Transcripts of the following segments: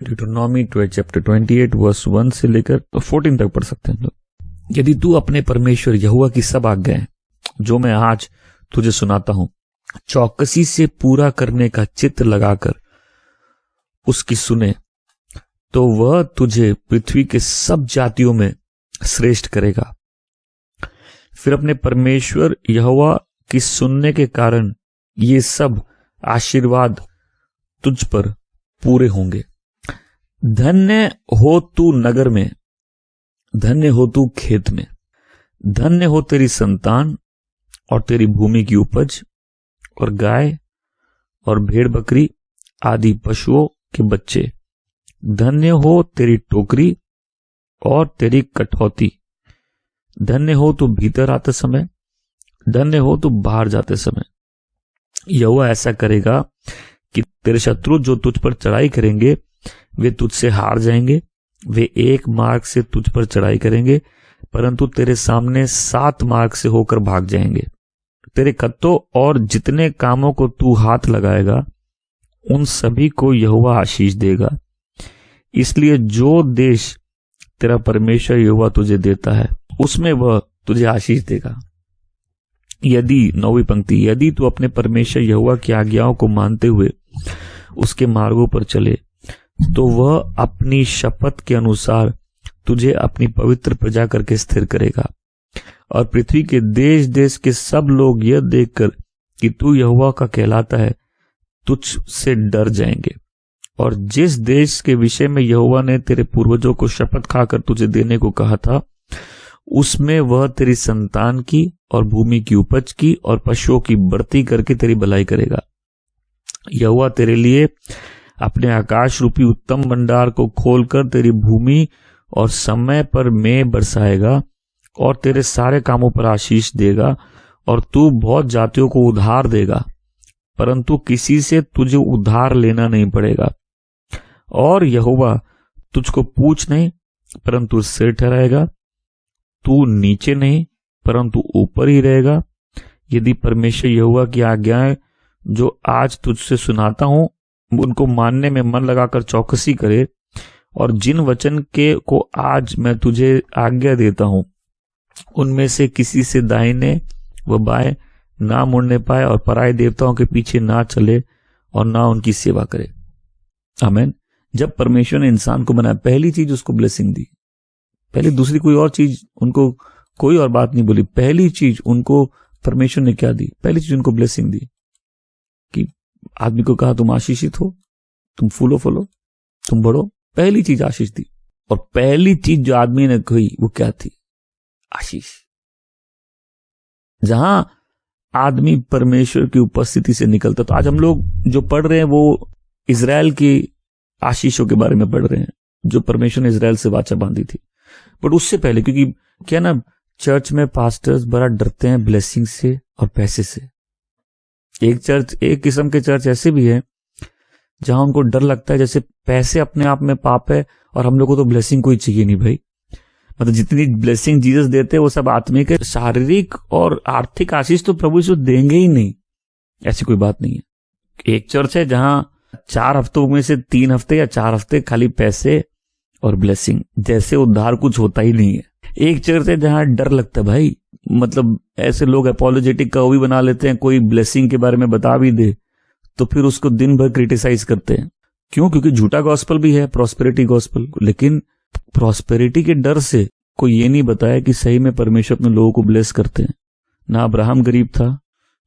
डिटरोनॉमी chapter 28 verse 1 से लेकर 14 तक पढ़ सकते हैं लोग। यदि तू अपने परमेश्वर यहोवा की सब आज्ञाएं जो मैं आज तुझे सुनाता हूं चौकसी से पूरा करने का चित्त लगाकर उसकी सुने, तो वह तुझे पृथ्वी के सब जातियों में श्रेष्ठ करेगा। फिर अपने परमेश्वर यहोवा की सुनने के कारण ये सब आशीर्वाद तुझ पर पूरे होंगे। धन्य हो तू नगर में, धन्य हो तू खेत में, धन्य हो तेरी संतान और तेरी भूमि की उपज और गाय और भेड़ बकरी आदि पशुओं के बच्चे। धन्य हो तेरी टोकरी और तेरी कठौती। धन्य हो तू भीतर आते समय, धन्य हो तू बाहर जाते समय। यहोवा ऐसा करेगा कि तेरे शत्रु जो तुझ पर चढ़ाई करेंगे वे तुझसे हार जाएंगे। वे एक मार्ग से तुझ पर चढ़ाई करेंगे, परंतु तेरे सामने 7 मार्ग से होकर भाग जाएंगे। तेरे कत्तों और जितने कामों को तू हाथ लगाएगा उन सभी को यहोवा आशीष देगा। इसलिए जो देश तेरा परमेश्वर यहोवा तुझे देता है उसमें वह तुझे आशीष देगा। यदि 9वीं पंक्ति, यदि तू अपने परमेश्वर यहोवा की आज्ञाओं को मानते हुए उसके मार्गों पर चले, तो वह अपनी शपथ के अनुसार तुझे अपनी पवित्र प्रजा करके स्थिर करेगा। और पृथ्वी के देश देश के सब लोग यह देखकर कि तू यहोवा का कहलाता है तुझ से डर जाएंगे। और जिस देश के विषय में यहोवा ने तेरे पूर्वजों को शपथ खाकर तुझे देने को कहा था, उसमें वह तेरी संतान की और भूमि की उपज की और पशुओं की बढ़ती करके तेरी भलाई करेगा। यहोवा तेरे लिए अपने आकाश रूपी उत्तम भंडार को खोलकर तेरी भूमि और समय पर मेंह बरसाएगा और तेरे सारे कामों पर आशीष देगा। और तू बहुत जातियों को उधार देगा, परंतु किसी से तुझे उधार लेना नहीं पड़ेगा। और यहोवा तुझको पूँछ नहीं परंतु सिर ठहराएगा। तू नीचे नहीं परंतु ऊपर ही रहेगा। यदि परमेश्वर यहोवा की आज्ञाएं जो आज तुझसे सुनाता हूं उनको मानने में मन लगाकर चौकसी करे, और जिन वचन के को आज मैं तुझे आज्ञा देता हूं उनमें से किसी से दाहिने व बाएं ना मुड़ने पाए, और पराये देवताओं के पीछे ना चले और ना उनकी सेवा करे। आमीन। जब परमेश्वर ने इंसान को बनाया, पहली चीज उसको ब्लेसिंग दी। पहले दूसरी कोई और चीज उनको कोई और बात नहीं बोली। पहली चीज उनको परमेश्वर ने क्या दी? पहली चीज उनको ब्लेसिंग दी कि आदमी को कहा तुम आशीषित हो, तुम फूलो फलो, तुम बढ़ो। पहली चीज आशीष दी। और पहली चीज जो आदमी ने कही वो क्या थी? आशीष। जहां आदमी परमेश्वर की उपस्थिति से निकलता, तो आज हम लोग जो पढ़ रहे हैं वो इजराइल की आशीषों के बारे में पढ़ रहे हैं जो परमेश्वर ने इजराइल से वाचा बांधी थी। बट उससे पहले, क्योंकि क्या ना, चर्च में पास्टर्स बड़ा डरते हैं ब्लेसिंग से और पैसे से। एक किस्म के चर्च ऐसे भी है जहां उनको डर लगता है जैसे पैसे अपने आप में पाप है और हम लोग को तो ब्लेसिंग कोई चाहिए नहीं भाई। मतलब जितनी ब्लेसिंग जीसस देते हैं वो सब आत्मिक है, शारीरिक और आर्थिक आशीष तो प्रभु यीशु देंगे ही नहीं, ऐसी कोई बात नहीं है। एक चर्च है जहां 4 हफ्तों में से 3 हफ्ते या 4 हफ्ते खाली पैसे और ब्लेसिंग, जैसे उद्धार कुछ होता ही नहीं है। एक चर्च है जहां डर लगता है भाई, मतलब ऐसे लोग एपोलोजेटिक का वो भी बना लेते हैं, कोई ब्लेसिंग के बारे में बता भी दे तो फिर उसको दिन भर क्रिटिसाइज करते हैं। क्यों? क्योंकि झूठा गॉस्पल भी है, प्रॉस्पेरिटी गॉस्पल, लेकिन प्रॉस्पेरिटी के डर से कोई ये नहीं बताया कि सही में परमेश्वर अपने लोगों को ब्लेस करते हैं। ना अब्राहम गरीब था,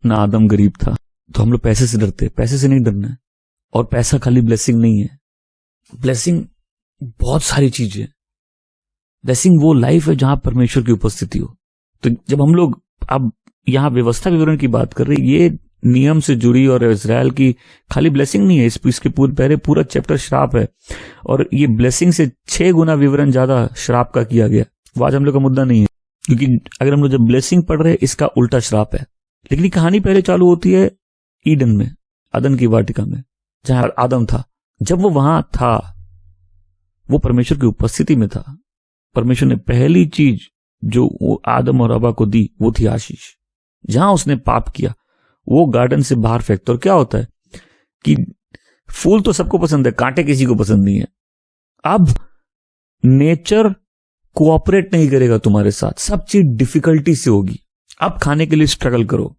ना आदम गरीब था। तो हम लोग पैसे से डरते हैं, पैसे से नहीं डरना है। और पैसा खाली ब्लेसिंग नहीं है, ब्लेसिंग बहुत सारी चीजें है। ब्लेसिंग वो लाइफ है जहां परमेश्वर की उपस्थिति हो। तो जब हम लोग अब यहां व्यवस्था विवरण की बात कर रहे हैं, ये नियम से जुड़ी और इजराइल की खाली ब्लेसिंग नहीं है, इसके पहले पूरा चैप्टर श्राप है, और ये ब्लेसिंग से 6 गुना विवरण ज्यादा श्राप का किया गया। वो आज हम लोग का मुद्दा नहीं है, क्योंकि अगर हम लोग जब ब्लेसिंग पढ़ रहे हैं इसका उल्टा श्राप है। लेकिन ये कहानी पहले चालू होती है ईडन में, अदन की वाटिका में, जहां आदम था। जब वो वहां था, वो परमेश्वर की उपस्थिति में था। परमेश्वर ने पहली चीज जो आदम और हवा को दी वो थी आशीष। जहां उसने पाप किया वो गार्डन से बाहर फेंकता। और क्या होता है कि फूल तो सबको पसंद है, कांटे किसी को पसंद नहीं है। अब नेचर कोऑपरेट नहीं करेगा तुम्हारे साथ, सब चीज डिफिकल्टी से होगी। अब खाने के लिए स्ट्रगल करो,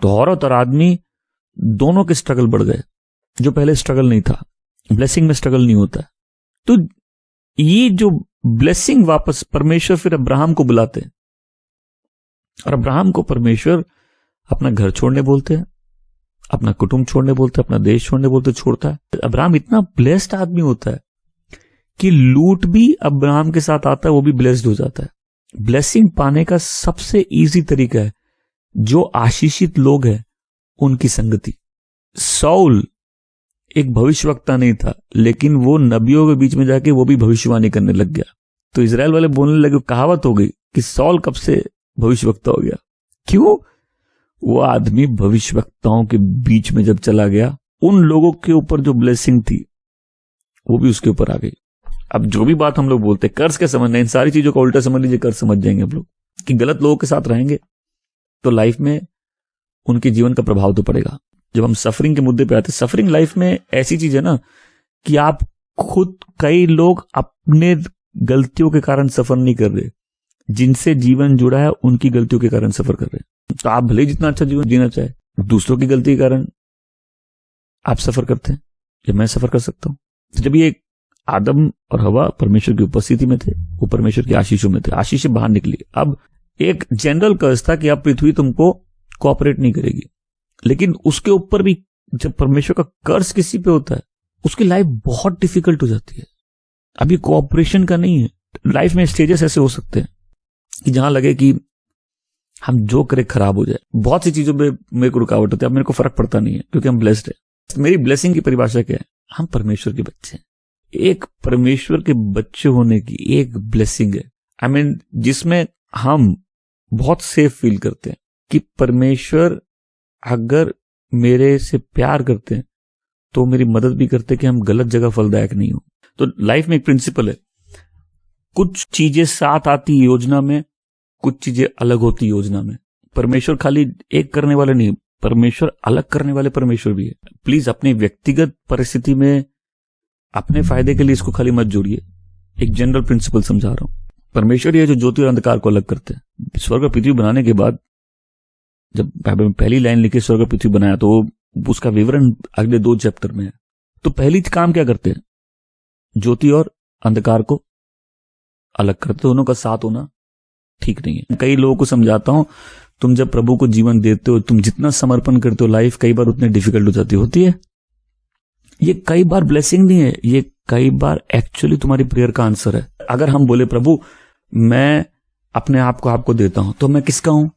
तो औरत और आदमी दोनों के स्ट्रगल बढ़ गए। जो पहले स्ट्रगल नहीं था, ब्लेसिंग में स्ट्रगल नहीं होता है। तो ये जो ब्लेसिंग वापस परमेश्वर फिर अब्राहम को बुलाते हैं, और अब्राहम को परमेश्वर अपना घर छोड़ने बोलते हैं, अपना कुटुंब छोड़ने बोलते हैं, अपना देश छोड़ने बोलते, छोड़ता है। अब्राहम इतना ब्लेस्ड आदमी होता है कि लूट भी अब्राहम के साथ आता है, वो भी ब्लेस्ड हो जाता है। ब्लेसिंग पाने का सबसे इजी तरीका है जो आशीषित लोग हैं उनकी संगति। साउल एक भविष्यवक्ता नहीं था, लेकिन वो नबियों के बीच में जाके वो भी भविष्यवाणी करने लग गया। तो इजराइल वाले बोलने लगे, कहावत हो गई कि साउल कब से भविष्यवक्ता हो गया। क्यों? वो आदमी भविष्यवक्ताओं के बीच में जब चला गया, उन लोगों के ऊपर जो ब्लेसिंग थी वो भी उसके ऊपर आ गई। अब जो भी बात हम लोग बोलते हैं कर्ज के समझना, इन सारी चीजों का उल्टा समझ लीजिए, कर्ज समझ जाएंगे हम लोग कि गलत लोगों के साथ रहेंगे तो लाइफ में उनके जीवन का प्रभाव तो पड़ेगा। जब हम सफरिंग के मुद्दे पे आते हैं, सफरिंग लाइफ में ऐसी चीज है ना कि आप खुद, कई लोग अपने गलतियों के कारण सफर नहीं कर रहे, जिनसे जीवन जुड़ा है उनकी गलतियों के कारण सफर कर रहे हैं। तो आप भले जितना अच्छा जीवन जीना चाहे, दूसरों की गलती के कारण आप सफर करते हैं, या मैं सफर कर सकता हूं। तो जब ये आदम और हवा परमेश्वर की उपस्थिति में थे, वो परमेश्वर की आशीषों में थे, आशीष से बाहर निकली। अब एक जनरल कर्ज था कि अब पृथ्वी तुमको कोऑपरेट नहीं करेगी, लेकिन उसके ऊपर भी जब परमेश्वर का कर्ज किसी पे होता है उसकी लाइफ बहुत डिफिकल्ट हो जाती है। अब ये कोऑपरेशन का नहीं है। लाइफ में स्टेजेस ऐसे हो सकते हैं कि जहां लगे कि हम जो करें खराब हो जाए। बहुत सी चीजों में मेरे को रुकावट होती है, अब मेरे को फर्क पड़ता नहीं है क्योंकि हम ब्लेस्ड है। मेरी ब्लेसिंग की परिभाषा क्या है? हम परमेश्वर के बच्चे हैं। एक परमेश्वर के बच्चे होने की एक ब्लेसिंग है, आई मीन जिसमें हम बहुत सेफ फील करते हैं कि परमेश्वर अगर मेरे से प्यार करते हैं तो मेरी मदद भी करते कि हम गलत जगह फलदायक नहीं हो। तो लाइफ में एक प्रिंसिपल है, कुछ चीजें साथ आती योजना में, कुछ चीजें अलग होती योजना में। परमेश्वर खाली एक करने वाले नहीं, परमेश्वर अलग करने वाले परमेश्वर भी है। प्लीज अपनी व्यक्तिगत परिस्थिति में अपने फायदे के लिए इसको खाली मत जोड़िए। एक जनरल प्रिंसिपल समझा रहा हूं। परमेश्वर ये जो ज्योति और अंधकार को अलग करते हैं। स्वर्ग और पृथ्वी बनाने के बाद जब बाइबल में पहली लाइन लिखी स्वर्ग और पृथ्वी बनाया, तो उसका विवरण अगले 2 चैप्टर में है। तो पहली काम क्या करते हैं? ज्योति और अंधकार को अलग करते। दोनों का साथ होना ठीक नहीं है। कई लोगों को समझाता हूं, तुम जब प्रभु को जीवन देते हो, तुम जितना समर्पण करते हो, लाइफ कई बार उतनी डिफिकल्ट हो जाती होती है। ये कई बार ब्लेसिंग नहीं है, ये कई बार एक्चुअली तुम्हारी प्रेयर का आंसर है। अगर हम बोले प्रभु मैं अपने आप को आपको देता हूं, तो मैं किसका हूं?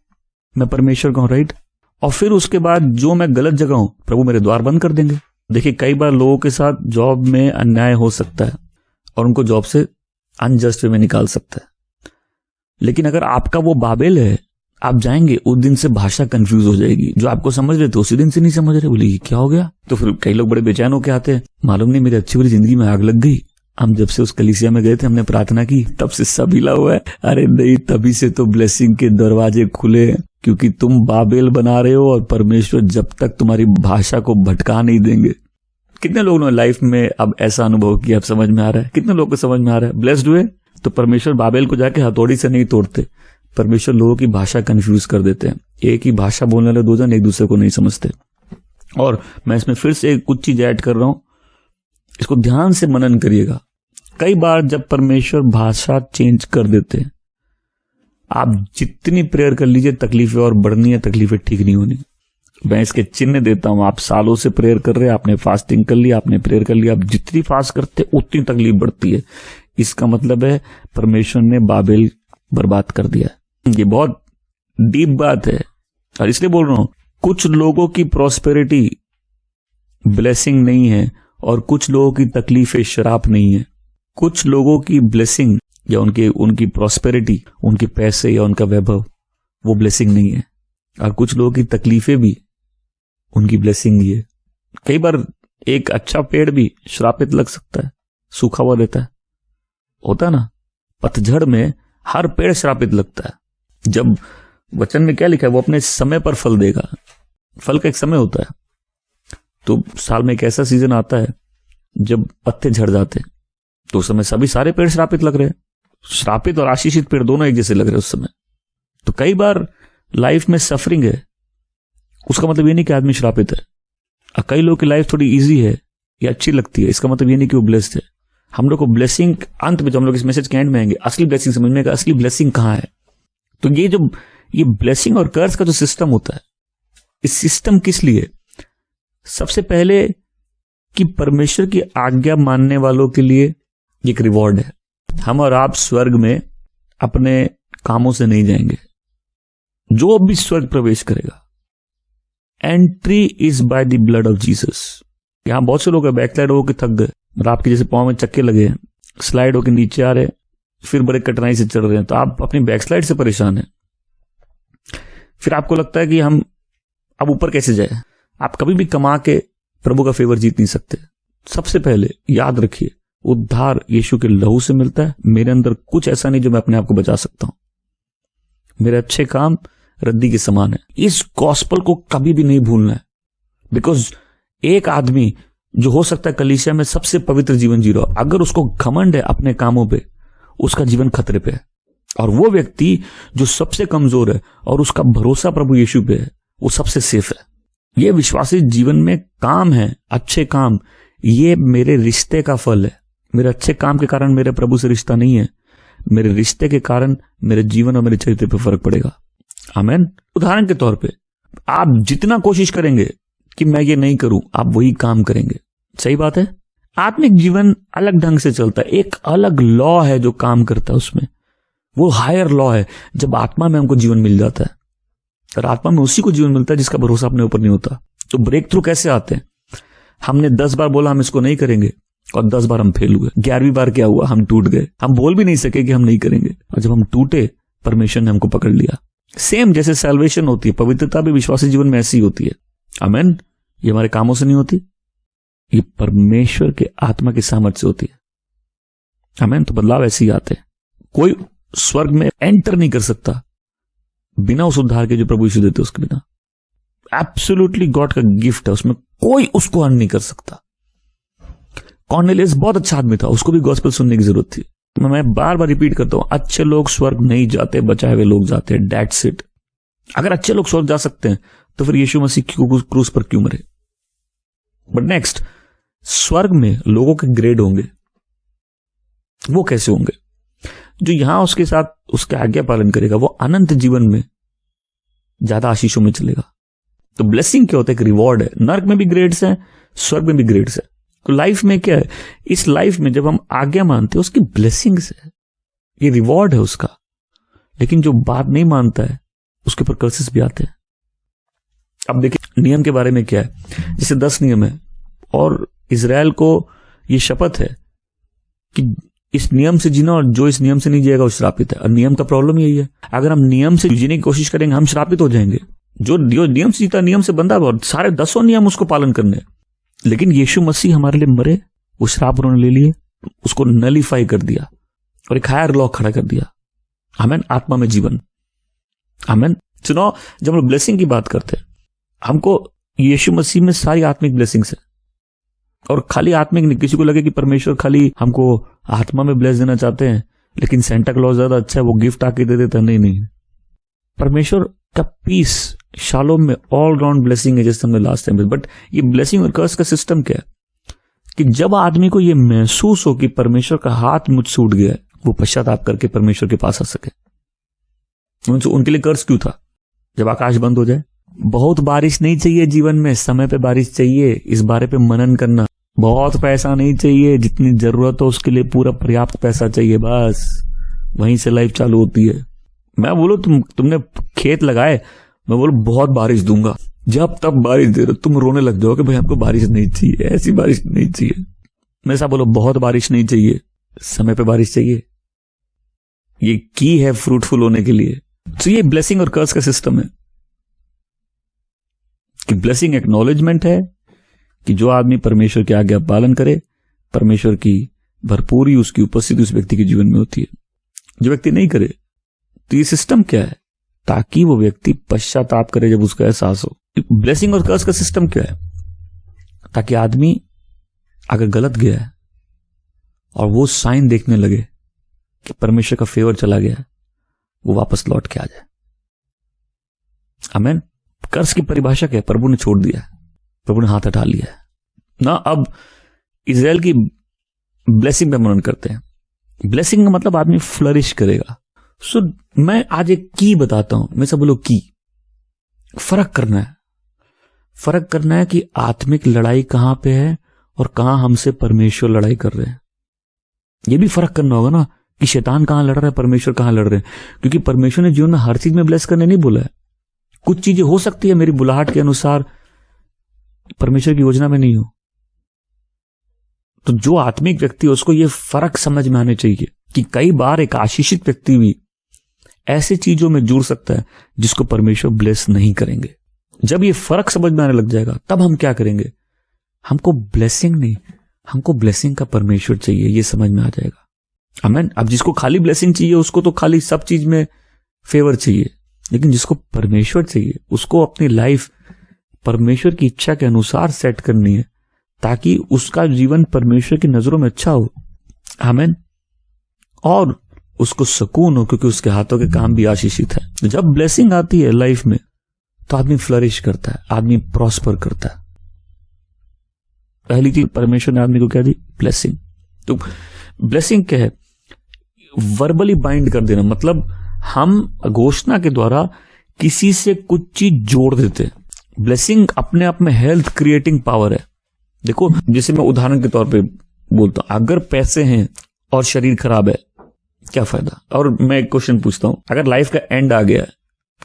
मैं परमेश्वर का हूं, राइट? और फिर उसके बाद जो मैं गलत जगह हूं, प्रभु मेरे द्वार बंद कर देंगे। देखिए कई बार लोगों के साथ जॉब में अन्याय हो सकता है और उनको जॉब से अनजस्ट वे में निकाल सकता है, लेकिन अगर आपका वो बाबेल है, आप जाएंगे उस दिन से भाषा कंफ्यूज हो जाएगी। जो आपको समझ रहे थे उसी दिन से नहीं समझ रहे, बोले ये क्या हो गया? तो फिर कई लोग बड़े बेचैन होकर आते हैं, मालूम नहीं मेरी अच्छी बुरी जिंदगी में आग लग गई। हम जब से उस कलीसिया में गए थे, हमने प्रार्थना की, तब से सब हिला हुआ है। अरे नहीं, तभी से तो ब्लेसिंग के दरवाजे खुले, क्योंकि तुम बाबेल बना रहे हो और परमेश्वर जब तक तुम्हारी भाषा को भटका नहीं देंगे। कितने लोगों ने लाइफ में अब ऐसा अनुभव किया? अब समझ में आ रहा है? कितने लोगों को समझ में आ रहा है? ब्लेस्ड हुए तो परमेश्वर बाबेल को जाके हथौड़ी से नहीं तोड़ते, परमेश्वर लोगों की भाषा कंफ्यूज कर देते हैं। एक ही भाषा बोलने वाले दो जन एक दूसरे को नहीं समझते। और मैं इसमें फिर से कुछ चीज ऐड कर रहा हूं, इसको ध्यान से मनन करिएगा। कई बार जब परमेश्वर भाषा चेंज कर देते हैं, आप जितनी प्रेयर कर लीजिए, तकलीफें और बढ़नी है, तकलीफें ठीक नहीं होनी। मैं इसके चिन्ह देता हूं। आप सालों से प्रेयर कर रहे हैं, आपने फास्टिंग कर लिया, आपने प्रेयर कर लिया, आप जितनी फास्ट करते उतनी तकलीफ बढ़ती है। इसका मतलब है परमेश्वर ने बाबेल बर्बाद कर दिया। ये बहुत डीप बात है और इसलिए बोल रहा हूं, कुछ लोगों की प्रॉस्पेरिटी ब्लेसिंग नहीं है और कुछ लोगों की तकलीफें शराप नहीं है। कुछ लोगों की ब्लेसिंग या उनकी प्रॉस्पेरिटी, उनके पैसे या उनका वैभव, वो ब्लेसिंग नहीं है। और कुछ लोगों की तकलीफें भी उनकी ब्लेसिंग ही है। कई बार एक अच्छा पेड़ भी श्रापित लग सकता है, सूखा हुआ रहता है, होता है ना। पतझड़ में हर पेड़ श्रापित लगता है। वचन में क्या लिखा है? वो अपने समय पर फल देगा। फल का एक समय होता है। तो साल में एक ऐसा सीजन आता है जब पत्ते झड़ जाते हैं, तो उस समय सभी सारे पेड़ श्रापित लग रहे हैं। श्रापित और आशीषित पेड़ दोनों एक जैसे लग रहे हैं उस समय। तो कई बार लाइफ में सफरिंग है, उसका मतलब ये नहीं कि आदमी श्रापित है। और कई लोगों की लाइफ थोड़ी इजी है या अच्छी लगती है, इसका मतलब ये नहीं कि वो ब्लेस्ड है। हम लोग को ब्लेसिंग अंत में, जो हम लोग इस मैसेज के एंड में आएंगे, असली ब्लेसिंग समझने का, असली ब्लेसिंग कहां है। तो ये ब्लेसिंग और कर्ज का जो सिस्टम होता है, इस सिस्टम किस लिए? सबसे पहले कि परमेश्वर की आज्ञा मानने वालों के लिए एक रिवॉर्ड है। हम और आप स्वर्ग में अपने कामों से नहीं जाएंगे। जो भी स्वर्ग प्रवेश करेगा, entry is by the blood of Jesus. यहां बहुत से लोग बैकस्लाइड होकर थक गए, और आपके जैसे पांव में चक्के लगे हैं, स्लाइड होकर नीचे आ रहे हैं, फिर बड़े कठिनाई से चढ़ रहे हैं। तो आप अपनी बैकस्लाइड से परेशान हैं। फिर आपको लगता है कि हम अब ऊपर कैसे जाए। आप कभी भी कमा के प्रभु का फेवर जीत नहीं सकते। सबसे पहले याद रखिए, उद्धार यीशु के लहू से मिलता है। मेरे अंदर कुछ ऐसा नहीं जो मैं अपने आप को बचा सकता हूं। मेरे अच्छे काम रद्दी के समान है। इस गॉस्पल को कभी भी नहीं भूलना है। बिकॉज एक आदमी जो हो सकता है कलीसिया में सबसे पवित्र जीवन जी रहा, अगर उसको घमंड है अपने कामों पे, उसका जीवन खतरे पे है। और वो व्यक्ति जो सबसे कमजोर है और उसका भरोसा प्रभु यीशु पे है, वो सबसे सेफ है। ये विश्वासी जीवन में काम है, अच्छे काम, ये मेरे रिश्ते का फल है। मेरे अच्छे काम के कारण मेरे प्रभु से रिश्ता नहीं है, मेरे रिश्ते के कारण मेरे जीवन और मेरे चरित्र पे फर्क पड़ेगा। आमीन। उदाहरण के तौर पे, आप जितना कोशिश करेंगे कि मैं ये नहीं करूं, आप वही काम करेंगे। सही बात है। आत्मिक जीवन अलग ढंग से चलता है। एक अलग लॉ है जो काम करता है उसमें, वो हायर लॉ है। जब आत्मा में हमको जीवन मिल जाता है, और आत्मा में उसी को जीवन मिलता है जिसका भरोसा अपने ऊपर नहीं होता। तो ब्रेक थ्रू कैसे आते हैं? हमने 10 बार बोला हम इसको नहीं करेंगे, और 10 बार हम फेल हुए। 11वीं बार क्या हुआ? हम टूट गए। हम बोल भी नहीं सके कि हम नहीं करेंगे, और जब हम टूटे, परमेश्वर ने हमको पकड़ लिया। सेम जैसे सैल्वेशन होती है, पवित्रता भी विश्वासी जीवन में ऐसी होती है। आमीन। ये हमारे कामों से नहीं होती, ये परमेश्वर के आत्मा की सामर्थ्य से होती है। आमीन। तो बदलाव ऐसे ही आते हैं। कोई स्वर्ग में एंटर नहीं कर सकता बिना उस उद्धार के जो प्रभु यीशु देते उसके बिना। एब्सोल्युटली गॉड का गिफ्ट है, उसमें कोई उसको अर्न नहीं कर सकता। कॉर्नेलियस बहुत अच्छा आदमी था, उसको भी गॉस्पेल सुनने की जरूरत थी। मैं बार बार रिपीट करता हूं, अच्छे लोग स्वर्ग नहीं जाते, बचाए हुए लोग जाते हैं। That's it. अगर अच्छे लोग स्वर्ग जा सकते हैं तो फिर यीशु मसीह क्रूस पर क्यों मरे? बट नेक्स्ट, स्वर्ग में लोगों के ग्रेड होंगे। वो कैसे होंगे? जो यहां उसके साथ उसके आज्ञा पालन करेगा, वो अनंत जीवन में ज्यादा आशीषों में चलेगा। तो ब्लेसिंग क्या होता है? एक रिवॉर्ड है। नर्क में भी ग्रेड्स हैं, स्वर्ग में भी ग्रेड्स है। तो लाइफ में क्या है? इस लाइफ में जब हम आज्ञा मानते हैं, उसकी ब्लेसिंग्स है, ये रिवॉर्ड है उसका। लेकिन जो बात नहीं मानता है, उसके ऊपर कर्सेस भी आते हैं। अब देखिए नियम के बारे में क्या है। जैसे 10 नियम है, और इजराइल को यह शपथ है कि इस नियम से जीना, और जो इस नियम से नहीं जिएगा वो श्रापित है। और नियम का प्रॉब्लम यही है, अगर हम नियम से जीने की कोशिश करेंगे, हम श्रापित हो जाएंगे। जो नियम से जीता, नियम से बंधा, और सारे 10 नियम उसको पालन करने। लेकिन यीशु मसीह हमारे लिए मरे, वो श्राप उन्होंने ले लिए, उसको नलीफाई कर दिया और एक हायर लॉ खड़ा कर दिया। आमीन। आत्मा में जीवन। आमीन। सुनो, जब हम ब्लेसिंग की बात करते हैं, हमको यीशु मसीह में सारी आत्मिक ब्लेसिंग्स है। और खाली आत्मिक नहीं, किसी को लगे कि परमेश्वर खाली हमको आत्मा में ब्लेस देना चाहते हैं, लेकिन सेंटा क्लॉज ज्यादा अच्छा है, वो गिफ्ट आके दे देता है। नहीं, परमेश्वर का पीस शालोम में ऑल राउंड ब्लेसिंग है, जैसे हमने लास्ट टाइम। बट ये ब्लेसिंग और कर्स का सिस्टम क्या है? कि जब आदमी को ये महसूस हो कि परमेश्वर का हाथ मुझसे उठ गया, वो पश्चाताप करके परमेश्वर के पास आ सके। उनके लिए कर्स क्यों था? जब आकाश बंद हो जाए। बहुत बारिश नहीं चाहिए जीवन में, समय पे बारिश चाहिए। इस बारे पे मनन करना। बहुत पैसा नहीं चाहिए, जितनी जरूरत हो उसके लिए पूरा पर्याप्त पैसा चाहिए, बस वहीं से लाइफ चालू होती है। मैं बोलूं तुमने खेत लगाए, मैं बोलूं बहुत बारिश दूंगा, जब तब बारिश दे रहे तुम रोने लग जाओ कि भाई हमको बारिश नहीं चाहिए, ऐसी बारिश नहीं चाहिए। मैं ऐसा बोलो बहुत बारिश नहीं चाहिए, समय पे बारिश चाहिए। ये की है फ्रूटफुल होने के लिए। तो ये ब्लेसिंग और कर्स का सिस्टम है कि ब्लेसिंग एक्नॉलेजमेंट है कि जो आदमी परमेश्वर की आज्ञा पालन करे, परमेश्वर की भरपूरी उसकी उपस्थिति उस व्यक्ति के जीवन में होती है। जो व्यक्ति नहीं करे, तो ये सिस्टम क्या है? ताकि वो व्यक्ति पश्चाताप करे जब उसका एहसास हो। ब्लेसिंग और कर्स का सिस्टम क्या है? ताकि आदमी अगर गलत गया है और वो साइन देखने लगे कि परमेश्वर का फेवर चला गया है, वो वापस लौट के आ जाए। आमीन। कर्स की परिभाषा क्या है? प्रभु ने छोड़ दिया है, प्रभु ने हाथ हटा लिया है ना। अब इजराइल की ब्लेसिंग पे मनन करते हैं। ब्लेसिंग का मतलब आदमी फ्लरिश करेगा। सो मैं आज एक की बताता हूं। मैं सब बोलो की। फर्क करना है, फर्क करना है कि आत्मिक लड़ाई कहां पे है और कहां हमसे परमेश्वर लड़ाई कर रहे हैं। यह भी फर्क करना होगा ना कि शैतान कहां लड़ रहा है, परमेश्वर कहां लड़ रहे हैं। क्योंकि परमेश्वर ने जीवन में हर चीज में ब्लेस करने नहीं बोला है। कुछ चीजें हो सकती है मेरी बुलाहट के अनुसार परमेश्वर की योजना में नहीं हो। तो जो आत्मिक व्यक्ति है उसको यह फर्क समझ में आने चाहिए कि कई बार एक आशीषित व्यक्ति भी ऐसी चीजों में जुड़ सकता है जिसको परमेश्वर ब्लेस नहीं करेंगे। जब ये फर्क समझ में आने लग जाएगा तब हम क्या करेंगे? हमको ब्लेसिंग नहीं, हमको ब्लेसिंग का परमेश्वर चाहिए, ये समझ में आ जाएगा। आमीन। अब जिसको खाली ब्लेसिंग चाहिए उसको तो खाली सब चीज में फेवर चाहिए, लेकिन जिसको परमेश्वर चाहिए उसको अपनी लाइफ परमेश्वर की इच्छा के अनुसार सेट करनी है ताकि उसका जीवन परमेश्वर की नजरों में अच्छा हो। आमीन। और उसको सुकून हो क्योंकि उसके हाथों के काम भी आशीषित है। जब ब्लेसिंग आती है लाइफ में तो आदमी फ्लरिश करता है, आदमी प्रॉस्पर करता है। पहली चीज परमेश्वर ने आदमी को क्या दी? ब्लेसिंग। तो ब्लेसिंग क्या है? वर्बली बाइंड कर देना, मतलब हम घोषणा के द्वारा किसी से कुछ चीज जोड़ देते हैं। ब्लेसिंग अपने आप में हेल्थ क्रिएटिंग पावर है। देखो, जैसे मैं उदाहरण के तौर पे बोलता हूं, अगर पैसे हैं और शरीर खराब है क्या फायदा? और मैं एक क्वेश्चन पूछता हूं, अगर लाइफ का एंड आ गया है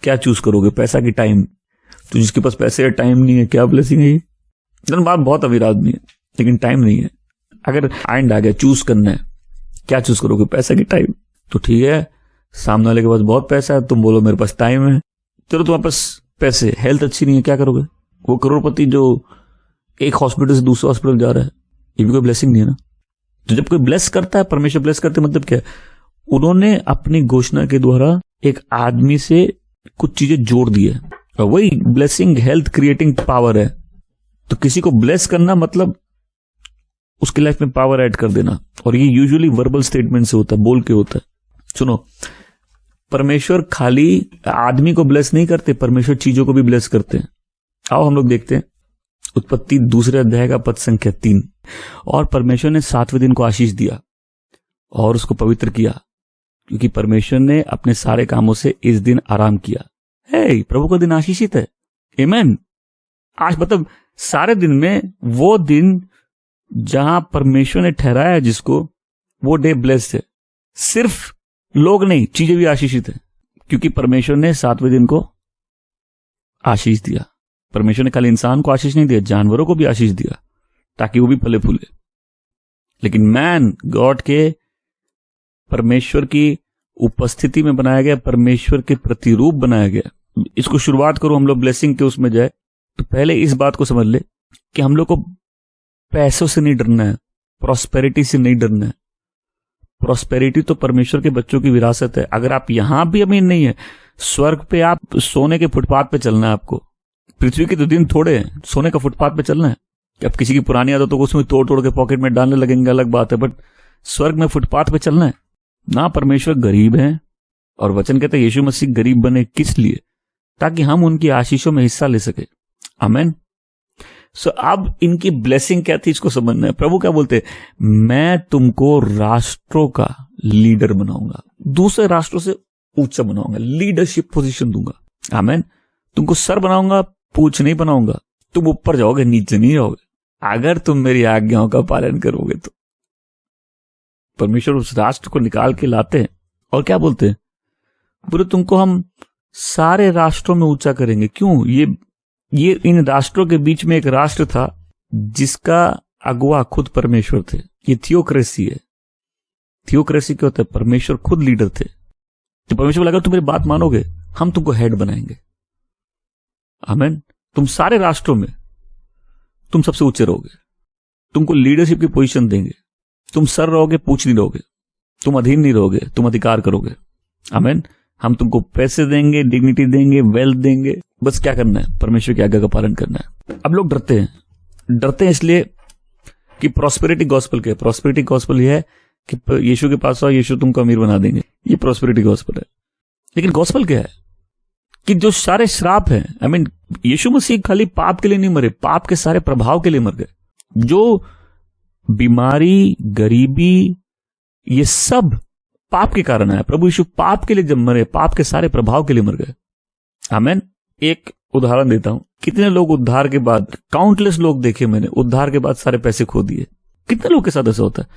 क्या चूज करोगे? पैसा की टाइम? तो जिसके पास पैसे या टाइम नहीं है, क्या ब्लेसिंग है ये? बात बहुत अमीर आदमी है लेकिन टाइम नहीं है। अगर एंड आ गया, चूज करना है, क्या चूज करोगे? पैसा की टाइम? तो ठीक है, सामने वाले के पास बहुत पैसा है, तुम बोलो मेरे पास टाइम है। चलो तुम्हारे पास पैसे, हेल्थ अच्छी नहीं है, क्या करोगे? वो करोड़पति जो एक हॉस्पिटल से दूसरे हॉस्पिटल जा रहा है, ये भी कोई ब्लेसिंग नहीं है ना। तो जब कोई ब्लेस करता है, परमेश्वर ब्लेस करते, मतलब क्या है? उन्होंने अपनी घोषणा के द्वारा एक आदमी से कुछ चीजें जोड़ दी है, और वही ब्लेसिंग हेल्थ क्रिएटिंग पावर है। तो किसी को ब्लेस करना मतलब उसकी लाइफ में पावर ऐड कर देना, और ये यूजुअली वर्बल स्टेटमेंट से होता है, बोल के होता है। सुनो, परमेश्वर खाली आदमी को ब्लेस नहीं करते, परमेश्वर चीजों को भी ब्लेस करते हैं। आओ हम लोग देखते हैं उत्पत्ति 2 अध्याय का पद संख्या 3। और परमेश्वर ने 7वें दिन को आशीष दिया और उसको पवित्र किया, क्योंकि परमेश्वर ने अपने सारे कामों से इस दिन आराम किया। हे, प्रभु का दिन आशीषित है। आमीन। आज मतलब सारे दिन में वो दिन जहां परमेश्वर ने ठहराया है जिसको, वो डे ब्लेस्ड है। सिर्फ लोग नहीं, चीजें भी आशीषित है, क्योंकि परमेश्वर ने 7वें दिन को आशीष दिया। परमेश्वर ने खाली इंसान को आशीष नहीं दिया, जानवरों को भी आशीष दिया ताकि वो भी फले फूले। लेकिन मैन गॉड के परमेश्वर की उपस्थिति में बनाया गया, परमेश्वर के प्रतिरूप बनाया गया। इसको शुरुआत करो, हम लोग ब्लेसिंग के उसमें जाए तो पहले इस बात को समझ ले कि हम लोग को पैसों से नहीं डरना है, प्रॉस्पेरिटी से नहीं डरना है। प्रॉस्पेरिटी तो परमेश्वर के बच्चों की विरासत है। अगर आप यहां भी अमीर नहीं है, स्वर्ग पे आप सोने के फुटपाथ पे चलना है आपको। पृथ्वी के तो दिन थोड़े हैं, सोने का फुटपाथ पे चलना है। कि अब किसी की पुरानी आदतों को उसमें तोड़ तोड़ के पॉकेट में डालने लगेंगे, अलग बात है, बट स्वर्ग में फुटपाथ पे चलना है ना। परमेश्वर गरीब है, और वचन कहते हैं यीशु मसीह गरीब बने किस लिए? ताकि हम उनकी आशीषों में हिस्सा ले सके। आमीन। सो अब इनकी ब्लेसिंग क्या थी, इसको समझना है। प्रभु क्या बोलते हैं? मैं तुमको राष्ट्रों का लीडर बनाऊंगा, दूसरे राष्ट्रों से ऊंचा बनाऊंगा, लीडरशिप पोजीशन दूंगा। आमीन। तुमको सर बनाऊंगा, पूंछ नहीं बनाऊंगा। तुम ऊपर जाओगे, नीचे नहीं जाओगे, अगर तुम मेरी आज्ञाओं का पालन करोगे तो। परमेश्वर उस राष्ट्र को निकाल के लाते हैं और क्या बोलते हैं? बोले तुमको हम सारे राष्ट्रों में ऊंचा करेंगे। क्यों? ये इन राष्ट्रों के बीच में एक राष्ट्र था जिसका अगुवा खुद परमेश्वर थे। ये थियोक्रेसी है। थियोक्रेसी क्या होता है? परमेश्वर खुद लीडर थे। तो परमेश्वर बोला, अगर तुम मेरी बात मानोगे, हम तुमको हेड बनाएंगे। आमीन। तुम सारे राष्ट्रों में तुम सबसे ऊंचे रहोगे, तुमको लीडरशिप की पोजीशन देंगे। तुम सर रहोगे, पूछ नहीं रहोगे, तुम अधीन नहीं रहोगे, तुम अधिकार करोगे। आमीन। हम तुमको पैसे देंगे, डिग्निटी देंगे, वेल्थ देंगे, बस क्या करना है, परमेश्वर की आज्ञा का पालन करना है। अब लोग डरते हैं इसलिए कि प्रॉस्पेरिटी गॉस्पेल क्या है? प्रॉस्पेरिटी गॉस्पेल यह है कि यीशु के पास आओ, यीशु तुमको अमीर बना देंगे, ये प्रॉस्पेरिटी गॉस्पेल है। लेकिन गॉस्पेल क्या है? कि जो सारे श्राप हैं, यीशु मसीह खाली पाप के लिए नहीं मरे, पाप के सारे प्रभाव के लिए मर गए। जो बीमारी, गरीबी, ये सब पाप के कारण है। प्रभु यीशु पाप के लिए जब मरे, पाप के सारे प्रभाव के लिए मर गए। आमीन। एक उदाहरण देता हूं, कितने लोग उद्धार के बाद, काउंटलेस लोग देखे मैंने, उद्धार के बाद सारे पैसे खो दिए। कितने लोग के साथ ऐसा होता है?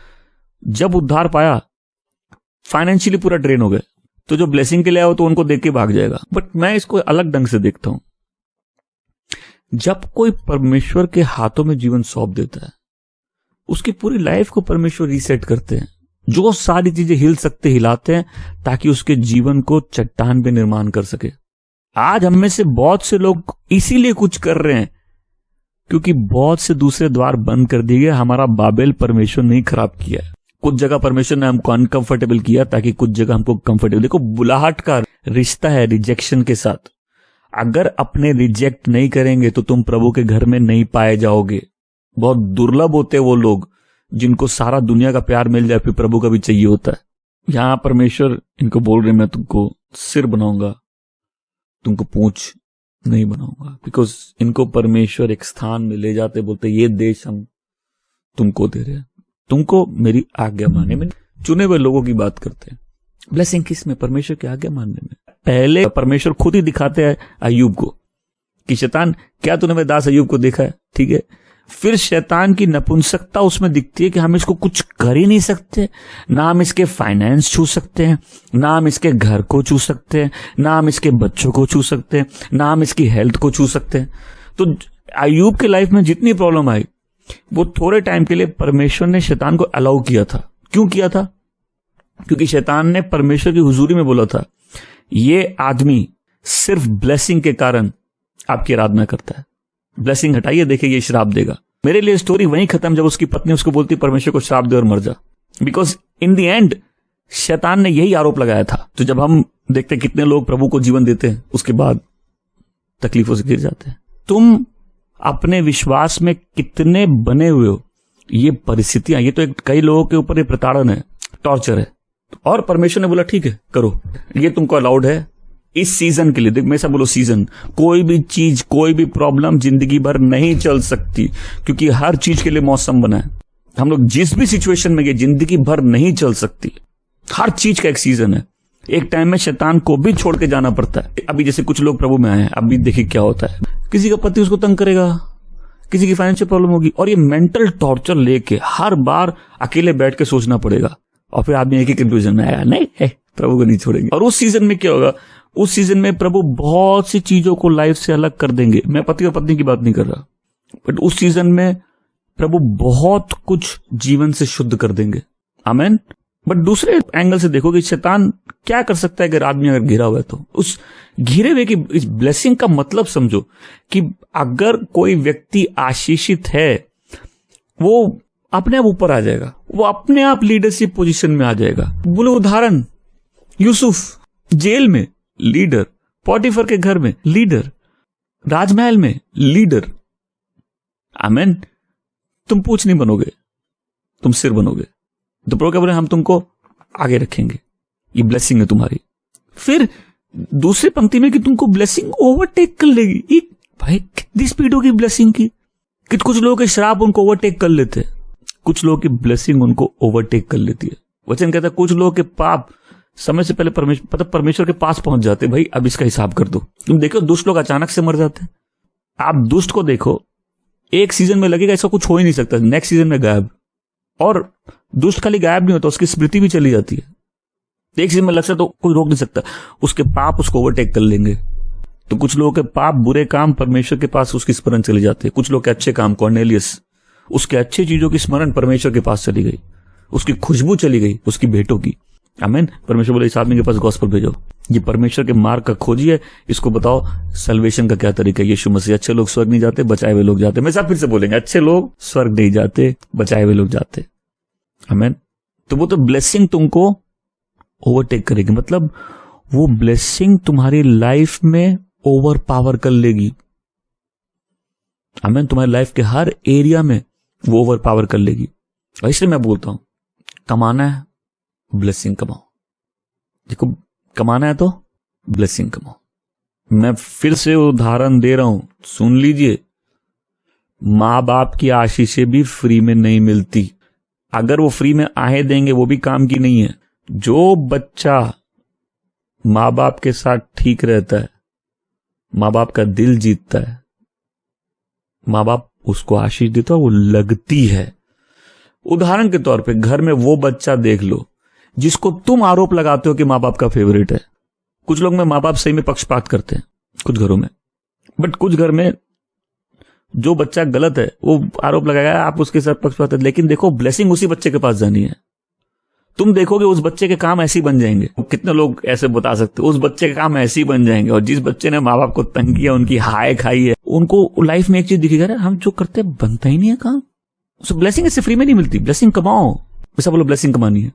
जब उद्धार पाया, फाइनेंशियली पूरा ड्रेन हो गए, तो जो ब्लेसिंग के लिए आओ तो उनको देख के भाग जाएगा। बट मैं इसको अलग ढंग से देखता हूं। जब कोई परमेश्वर के हाथों में जीवन सौंप देता है, उसकी पूरी लाइफ को परमेश्वर रीसेट करते हैं। जो सारी चीजें हिल सकते हिलाते हैं ताकि उसके जीवन को चट्टान पे निर्माण कर सके। आज हम में से बहुत से लोग इसीलिए कुछ कर रहे हैं क्योंकि बहुत से दूसरे द्वार बंद कर दिए गए। हमारा बाबेल परमेश्वर नहीं खराब किया है। कुछ जगह परमेश्वर ने हमको अनकंफर्टेबल किया ताकि कुछ जगह हमको कंफर्टेबल। देखो, बुलाहट का रिश्ता है रिजेक्शन के साथ। अगर अपने रिजेक्ट नहीं करेंगे तो तुम प्रभु के घर में नहीं पाए जाओगे। बहुत दुर्लभ होते हैं वो लोग जिनको सारा दुनिया का प्यार मिल जाए फिर प्रभु का भी चाहिए होता है। यहां परमेश्वर इनको बोल रहे, मैं तुमको सिर बनाऊंगा, तुमको पूंछ नहीं बनाऊंगा। बिकॉज इनको परमेश्वर एक स्थान में ले जाते, बोलते ये देश हम तुमको दे रहे हैं, तुमको मेरी आज्ञा मानने में। चुने हुए लोगों की बात करते हैं। ब्लेसिंग किस में? परमेश्वर की आज्ञा मानने में। पहले परमेश्वर खुद ही दिखाते हैं अय्यूब को कि शैतान, क्या तूने मेरे दास अय्यूब को देखा है? ठीक है। फिर शैतान की नपुंसकता उसमें दिखती है कि हम इसको कुछ कर ही नहीं सकते। ना हम इसके फाइनेंस छू सकते हैं, ना हम इसके घर को छू सकते हैं, ना हम इसके बच्चों को छू सकते हैं, ना हम इसकी हेल्थ को छू सकते हैं। तो अय्यूब के लाइफ में जितनी प्रॉब्लम आई वो थोड़े टाइम के लिए परमेश्वर ने शैतान को अलाउ किया था। क्यों किया था? क्योंकि शैतान ने परमेश्वर की हुजूरी में बोला था, ये आदमी सिर्फ ब्लेसिंग के कारण आपकी आराधना करता है, ब्लेसिंग हटाइए, देखिए ये श्राप देगा। मेरे लिए स्टोरी वहीं खत्म जब उसकी पत्नी उसको बोलती परमेश्वर को श्राप दे और मर जा। बिकॉज इन द एंड शैतान ने यही आरोप लगाया था। तो जब हम देखते कितने लोग प्रभु को जीवन देते हैं उसके बाद तकलीफों से गिर जाते हैं। तुम अपने विश्वास में कितने बने हुए हो, ये परिस्थितियां, ये तो कई लोगों के ऊपर ये प्रताड़न है, टॉर्चर है। और परमेश्वर ने बोला ठीक है करो, ये तुमको अलाउड है इस सीजन के लिए। देख, मैं ऐसा बोलो, सीजन, कोई भी चीज, कोई भी प्रॉब्लम जिंदगी भर नहीं चल सकती, क्योंकि हर चीज के लिए मौसम बना है। हम लोग जिस भी सिचुएशन में गए, जिंदगी भर नहीं चल सकती। हर चीज का एक सीजन है। एक टाइम में शैतान को भी छोड़ के जाना पड़ता है। अभी जैसे कुछ लोग प्रभु में आए हैं, अभी देखिए क्या होता है। किसी का पति उसको तंग करेगा, किसी की फाइनेंशियल प्रॉब्लम होगी, और ये मेंटल टॉर्चर लेके हर बार अकेले बैठ के सोचना पड़ेगा। और फिर आदमी एक ही कंक्लूजन में आया, नहीं है, प्रभु को नहीं छोड़ेंगे। और उस सीजन में क्या होगा? उस सीजन में प्रभु बहुत सी चीजों को लाइफ से अलग कर देंगे। मैं पति और पत्नी की बात नहीं कर रहा, बट उस सीजन में प्रभु बहुत कुछ जीवन से शुद्ध कर देंगे। आमीन। बट दूसरे एंगल से देखो कि शैतान क्या कर सकता है अगर आदमी अगर घिरा हुआ है। तो उस घिरे हुए की इस ब्लेसिंग का मतलब समझो कि अगर कोई व्यक्ति आशीषित है, वो अपने आप ऊपर आ जाएगा, वो अपने आप लीडरशिप पोजीशन में आ जाएगा। बोलो उदाहरण, यूसुफ जेल में लीडर, पोटीफर के घर में लीडर, राजमहल में लीडर। आमीन। तुम पूछ नहीं बनोगे, तुम सिर बनोगे। तो प्रभु क्या बोले, हम तुमको आगे रखेंगे, ये ब्लेसिंग है तुम्हारी। फिर दूसरी पंक्ति में कि तुमको ब्लेसिंग ओवरटेक कर लेगी। ये भाई कितनी स्पीड होगी ब्लेसिंग की कि कुछ लोगों के श्राप उनको ओवरटेक कर लेते हैं, कुछ लोगों की ब्लेसिंग उनको ओवरटेक कर लेती है। वचन कहता है कुछ लोगों के पाप समय से पहले परमेश्वर के पास पहुंच जाते। भाई अब इसका हिसाब कर दो। तुम देखो दुष्ट लोग अचानक से मर जाते हैं। आप दुष्ट को देखो, एक सीजन में लगेगा ऐसा कुछ हो ही नहीं सकता, नेक्स्ट सीजन में गायब। और दुष्ट खाली गायब नहीं होता, उसकी स्मृति भी चली जाती है। एक सीजन में लगता तो कोई रोक नहीं सकता, उसके पाप उसको ओवरटेक कर लेंगे। तो कुछ लोगों के पाप, बुरे काम परमेश्वर के पास उसकी स्मरण चली जाती है। कुछ लोग के अच्छे काम, कॉर्नेलियस, उसके अच्छी चीजों की स्मरण परमेश्वर के पास चली गई, उसकी खुशबू चली गई, उसकी भेंटों की। आमीन। परमेश्वर बोले इस आदमी के पास गॉस्पेल भेजो, ये परमेश्वर के मार्ग का खोजी है, इसको बताओ सल्वेशन का क्या तरीका है। यीशु मसीह, अच्छे लोग स्वर्ग नहीं जाते, बचाए हुए लोग जाते। मैं साथ फिर से बोलेंगे, अच्छे लोग स्वर्ग नहीं जाते, बचाए हुए लोग जाते। आमीन। तो वो तो ब्लेसिंग तुमको ओवरटेक करेगी, मतलब वो ब्लेसिंग तुम्हारी लाइफ में ओवर पावर कर लेगी। आमीन। तुम्हारी लाइफ के हर एरिया में वो ओवर पावर कर लेगी। और इसलिए मैं बोलता हूं, कमाना है ब्लेसिंग कमाओ। देखो, कमाना है तो ब्लेसिंग कमाओ। मैं फिर से उदाहरण दे रहा हूं, सुन लीजिए। माँ बाप की आशीषें भी फ्री में नहीं मिलती। अगर वो फ्री में आहे देंगे वो भी काम की नहीं है। जो बच्चा माँ बाप के साथ ठीक रहता है, माँ बाप का दिल जीतता है, माँ बाप उसको आशीष देता है, वो लगती है। उदाहरण के तौर पे घर में वो बच्चा देख लो जिसको तुम आरोप लगाते हो कि माँ बाप का फेवरेट है। कुछ लोग में माँ बाप सही में पक्षपात करते हैं कुछ घरों में, बट कुछ घर में जो बच्चा गलत है वो आरोप लगाएगा, आप उसके साथ पक्षपात। लेकिन देखो, ब्लेसिंग उसी बच्चे के पास जानी है। तुम देखोगे उस बच्चे के काम ऐसे ही बन जाएंगे। कितने लोग ऐसे बता सकते हो, उस बच्चे के काम ऐसे ही बन जाएंगे। और जिस बच्चे ने माँ बाप को तंग किया, उनकी हाय खाई है, उनको लाइफ में एक चीज दिखेगा, हम जो करते हैं बनता ही नहीं है काम। सो ब्लेसिंग इससे फ्री में नहीं मिलती। ब्लेसिंग कमाओ। ऐसा बोलो ब्लेसिंग कमानी है।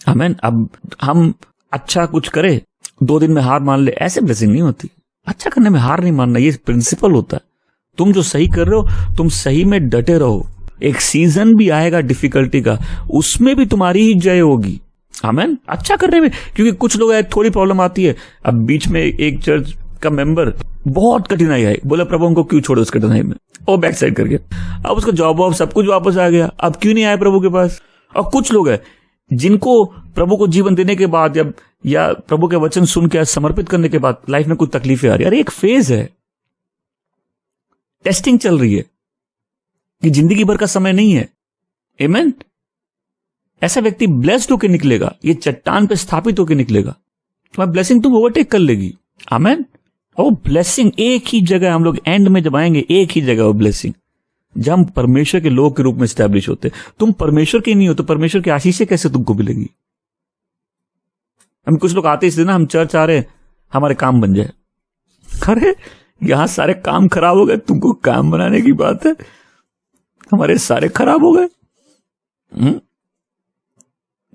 आमीन। अब हम अच्छा कुछ करे, 2 दिन में हार मान ले, ऐसे ब्लेसिंग नहीं होती। अच्छा करने में हार नहीं मानना, ये प्रिंसिपल होता है। तुम जो सही कर रहे हो, तुम सही में डटे रहो। एक सीजन भी आएगा डिफिकल्टी का, उसमें भी तुम्हारी ही जय होगी। आमीन। अच्छा करने में, क्योंकि कुछ लोग थोड़ी प्रॉब्लम आती है। अब बीच में एक चर्च का मेंबर बहुत कठिनाई आई, बोला प्रभु हमको क्यों छोड़ो उस कठिनाई में, और बैक साइड करके अब उसका जॉब वॉब सब कुछ वापस आ गया। अब क्यों नहीं आए प्रभु के पास। और कुछ लोग हैं जिनको प्रभु को जीवन देने के बाद या प्रभु के वचन सुन के समर्पित करने के बाद लाइफ में कुछ तकलीफें आ रही है। अरे एक फेज है, टेस्टिंग चल रही है, कि जिंदगी भर का समय नहीं है। आमीन। ऐसा व्यक्ति ब्लेस्ड होकर निकलेगा, ये चट्टान पे स्थापित होकर निकलेगा। तुम्हारी ब्लेसिंग तुम ओवरटेक कर लेगी। आमीन। और ब्लेसिंग एक ही जगह, हम लोग एंड में जब आएंगे, एक ही जगह वो ब्लेसिंग, जब हम परमेश्वर के लोग के रूप में स्टैब्लिश होते। तुम परमेश्वर के नहीं हो तो परमेश्वर की आशीषें कैसे तुमको मिलेगी। हम कुछ लोग आते इसलिए ना, हम चर्च आ रहे हैं हमारे काम बन जाए। अरे यहां सारे काम खराब हो गए, तुमको काम बनाने की बात है। हमारे सारे खराब हो गए,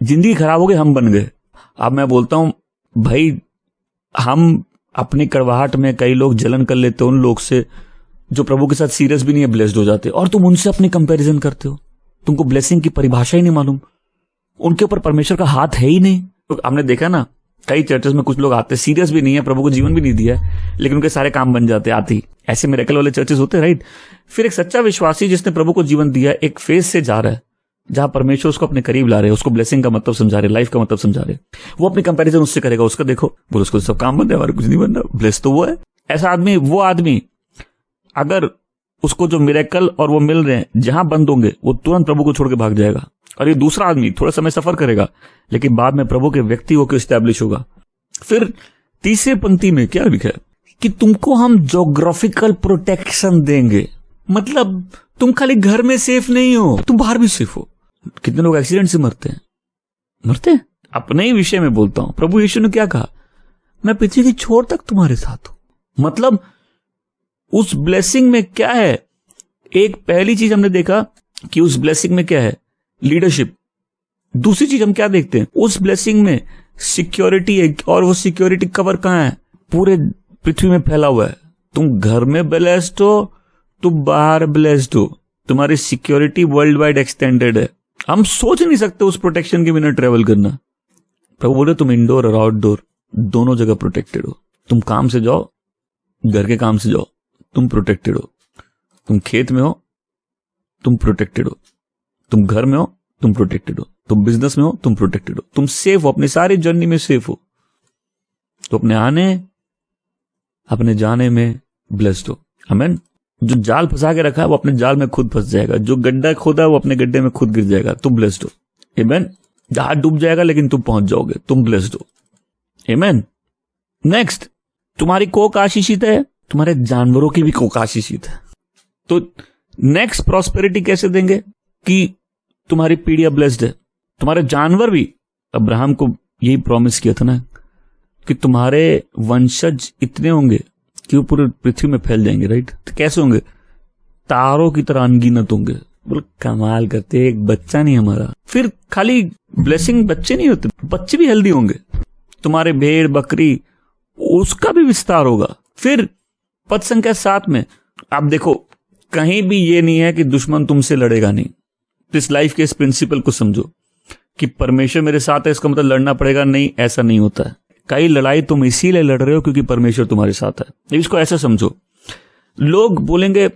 जिंदगी खराब हो गई, हम बन गए। अब मैं बोलता हूं भाई, हम अपनी कड़वाहट में कई लोग जलन कर लेते उन लोग से जो प्रभु के साथ सीरियस भी नहीं है, ब्लेस्ड हो जाते, और तुम उनसे अपनी कंपैरिजन करते हो। तुमको ब्लेसिंग की परिभाषा ही नहीं मालूम, उनके ऊपर परमेश्वर का हाथ है ही नहीं। तो हमने देखा ना, कई चर्चेस में कुछ लोग आते सीरियस भी नहीं है, प्रभु को जीवन भी नहीं दिया है, लेकिन उनके सारे काम बन जाते आते ही। ऐसे मिरेकल वाले चर्चेस होते हैं, राइट। फिर एक सच्चा विश्वासी जिसने प्रभु को जीवन दिया, एक फेज से जा रहा है जहां परमेश्वर उसको अपने करीब ला रहे हैं, उसको ब्लेसिंग का मतलब समझा रहे, लाइफ का मतलब समझा रहे। वो अपनी कंपैरिजन उससे करेगा, उसका देखो बोलो उसको सब काम बन रहा है, हमारा कुछ नहीं बन रहा, ब्लेस तो वो है। ऐसा आदमी, वो आदमी अगर उसको जो मिरेकल और वो मिल रहे हैं जहां बंद होंगे, वो तुरंत प्रभु को छोड़ के भाग जाएगा। और ये दूसरा आदमी थोड़ा समय सफर करेगा, लेकिन बाद में प्रभु के व्यक्ति होकर स्टैब्लिश होगा। फिर तीसरे पंक्ति में क्या लिखा है कि तुमको हम ज्योग्राफिकल प्रोटेक्शन देंगे। मतलब तुम खाली घर में सेफ नहीं हो, तुम बाहर भी सेफ हो। कितने लोग एक्सीडेंट से मरते हैं। अपने ही विषय में बोलता हूं, प्रभु यीशु ने क्या कहा, मैं पृथ्वी की छोर तक तुम्हारे साथ हूं। मतलब उस ब्लेसिंग में क्या है, एक पहली चीज हमने देखा कि उस ब्लेसिंग में क्या है, लीडरशिप। दूसरी चीज हम क्या देखते हैं, उस ब्लेसिंग में सिक्योरिटी है, और वो सिक्योरिटी कवर कहां है, पूरे पृथ्वी में फैला हुआ है। तुम घर में ब्लेस्ड हो, तुम बाहर ब्लेस्ड हो, तुम्हारी सिक्योरिटी वर्ल्ड वाइड एक्सटेंडेड है। हम सोच नहीं सकते उस प्रोटेक्शन के बिना ट्रेवल करना। प्रभु बोले तुम इंडोर और आउटडोर दोनों जगह प्रोटेक्टेड हो। तुम काम से जाओ, घर के काम से जाओ, तुम प्रोटेक्टेड हो। तुम खेत में हो, तुम प्रोटेक्टेड हो। तुम घर में हो, तुम प्रोटेक्टेड हो। तुम बिजनेस में हो, तुम प्रोटेक्टेड हो। तुम सेफ हो, अपनी सारी जर्नी में सेफ हो। तो अपने आने अपने जाने में ब्लेस्ड हो। आमीन। जो जाल फंसा के रखा है वो अपने जाल में खुद फंस जाएगा, जो गड्ढा खोदा है वो अपने गड्ढे में खुद गिर जाएगा। तुम ब्लेस्ड हो। आमीन। जहाज डूब जाएगा लेकिन तुम पहुंच जाओगे, तुम ब्लेस्ड हो। आमीन। नेक्स्ट, तुम्हारी कोख आशीषित है, तुम्हारे जानवरों की भी कोख आशीषित है। तो नेक्स्ट प्रॉस्पेरिटी कैसे देंगे कि तुम्हारी पीढ़ियां ब्लेस्ड है, तुम्हारे जानवर भी। अब्राहम को यही प्रॉमिस किया था ना कि तुम्हारे वंशज इतने होंगे कि वो पूरे पृथ्वी में फैल जाएंगे, राइट। तो कैसे होंगे, तारों की तरह अनगिनत होंगे। बोल कमाल करते, एक बच्चा नहीं हमारा। फिर खाली ब्लेसिंग बच्चे नहीं होते, बच्चे भी हेल्दी होंगे। तुम्हारे भेड़ बकरी, उसका भी विस्तार होगा। फिर पद संख्या 7 में आप देखो, कहीं भी ये नहीं है कि दुश्मन तुमसे लड़ेगा नहीं। तो इस लाइफ के इस प्रिंसिपल को समझो कि परमेश्वर मेरे साथ है, इसका मतलब लड़ना पड़ेगा नहीं, ऐसा नहीं होता है। कई लड़ाई तुम इसीलिए लड़ रहे हो क्योंकि परमेश्वर तुम्हारे साथ है। इसको ऐसा समझो, लोग बोलेंगे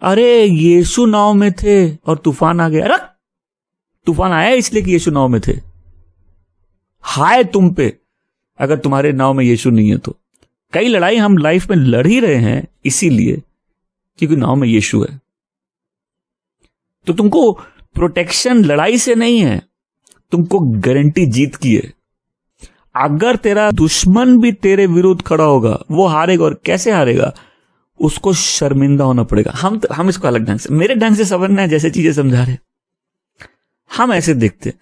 अरे यीशु नाव में थे और तूफान आ गया। अरे तूफान आया इसलिए कि यीशु नाव में थे, हाय तुम पे अगर तुम्हारे नाव में यीशु नहीं है तो। कई लड़ाई हम लाइफ में लड़ ही रहे हैं इसीलिए क्योंकि नाव में यीशु है। तो तुमको प्रोटेक्शन लड़ाई से नहीं है, तुमको गारंटी जीत की है। अगर तेरा दुश्मन भी तेरे विरुद्ध खड़ा होगा, वो हारेगा। और कैसे हारेगा? उसको शर्मिंदा होना पड़ेगा। हम इसको अलग ढंग से, मेरे ढंग से समझना है जैसे चीजें समझा रहे, हम ऐसे देखते।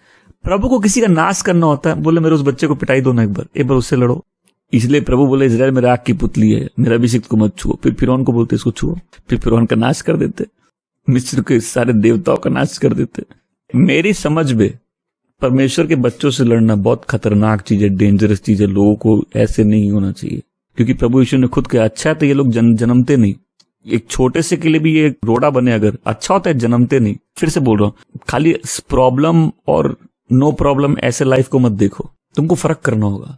प्रभु को किसी का नाश करना होता है, बोले मेरे उस बच्चे को पिटाई दो ना, एक बार उससे लड़ो। इसलिए प्रभु बोले इजराइल मेरे आग की पुतली है, मेरा अभिषिक्त को मत छुओ। फिर फिरौन को बोलते इसको छुओ, फिर फिरौन का नाश कर देते, मिस्र के सारे देवताओं का नाश कर देते। मेरी समझ में परमेश्वर के बच्चों से लड़ना बहुत खतरनाक चीज है, डेंजरस चीज है। लोगों को ऐसे नहीं होना चाहिए क्योंकि प्रभु यीशु ने खुद कहा अच्छा है तो ये लोग जन्मते नहीं। एक छोटे से के लिए भी ये रोड़ा बने अगर अच्छा होता है, जन्मते नहीं। फिर से बोल रहा हूं, खाली प्रॉब्लम और नो प्रॉब्लम ऐसे लाइफ को मत देखो, तुमको फर्क करना होगा।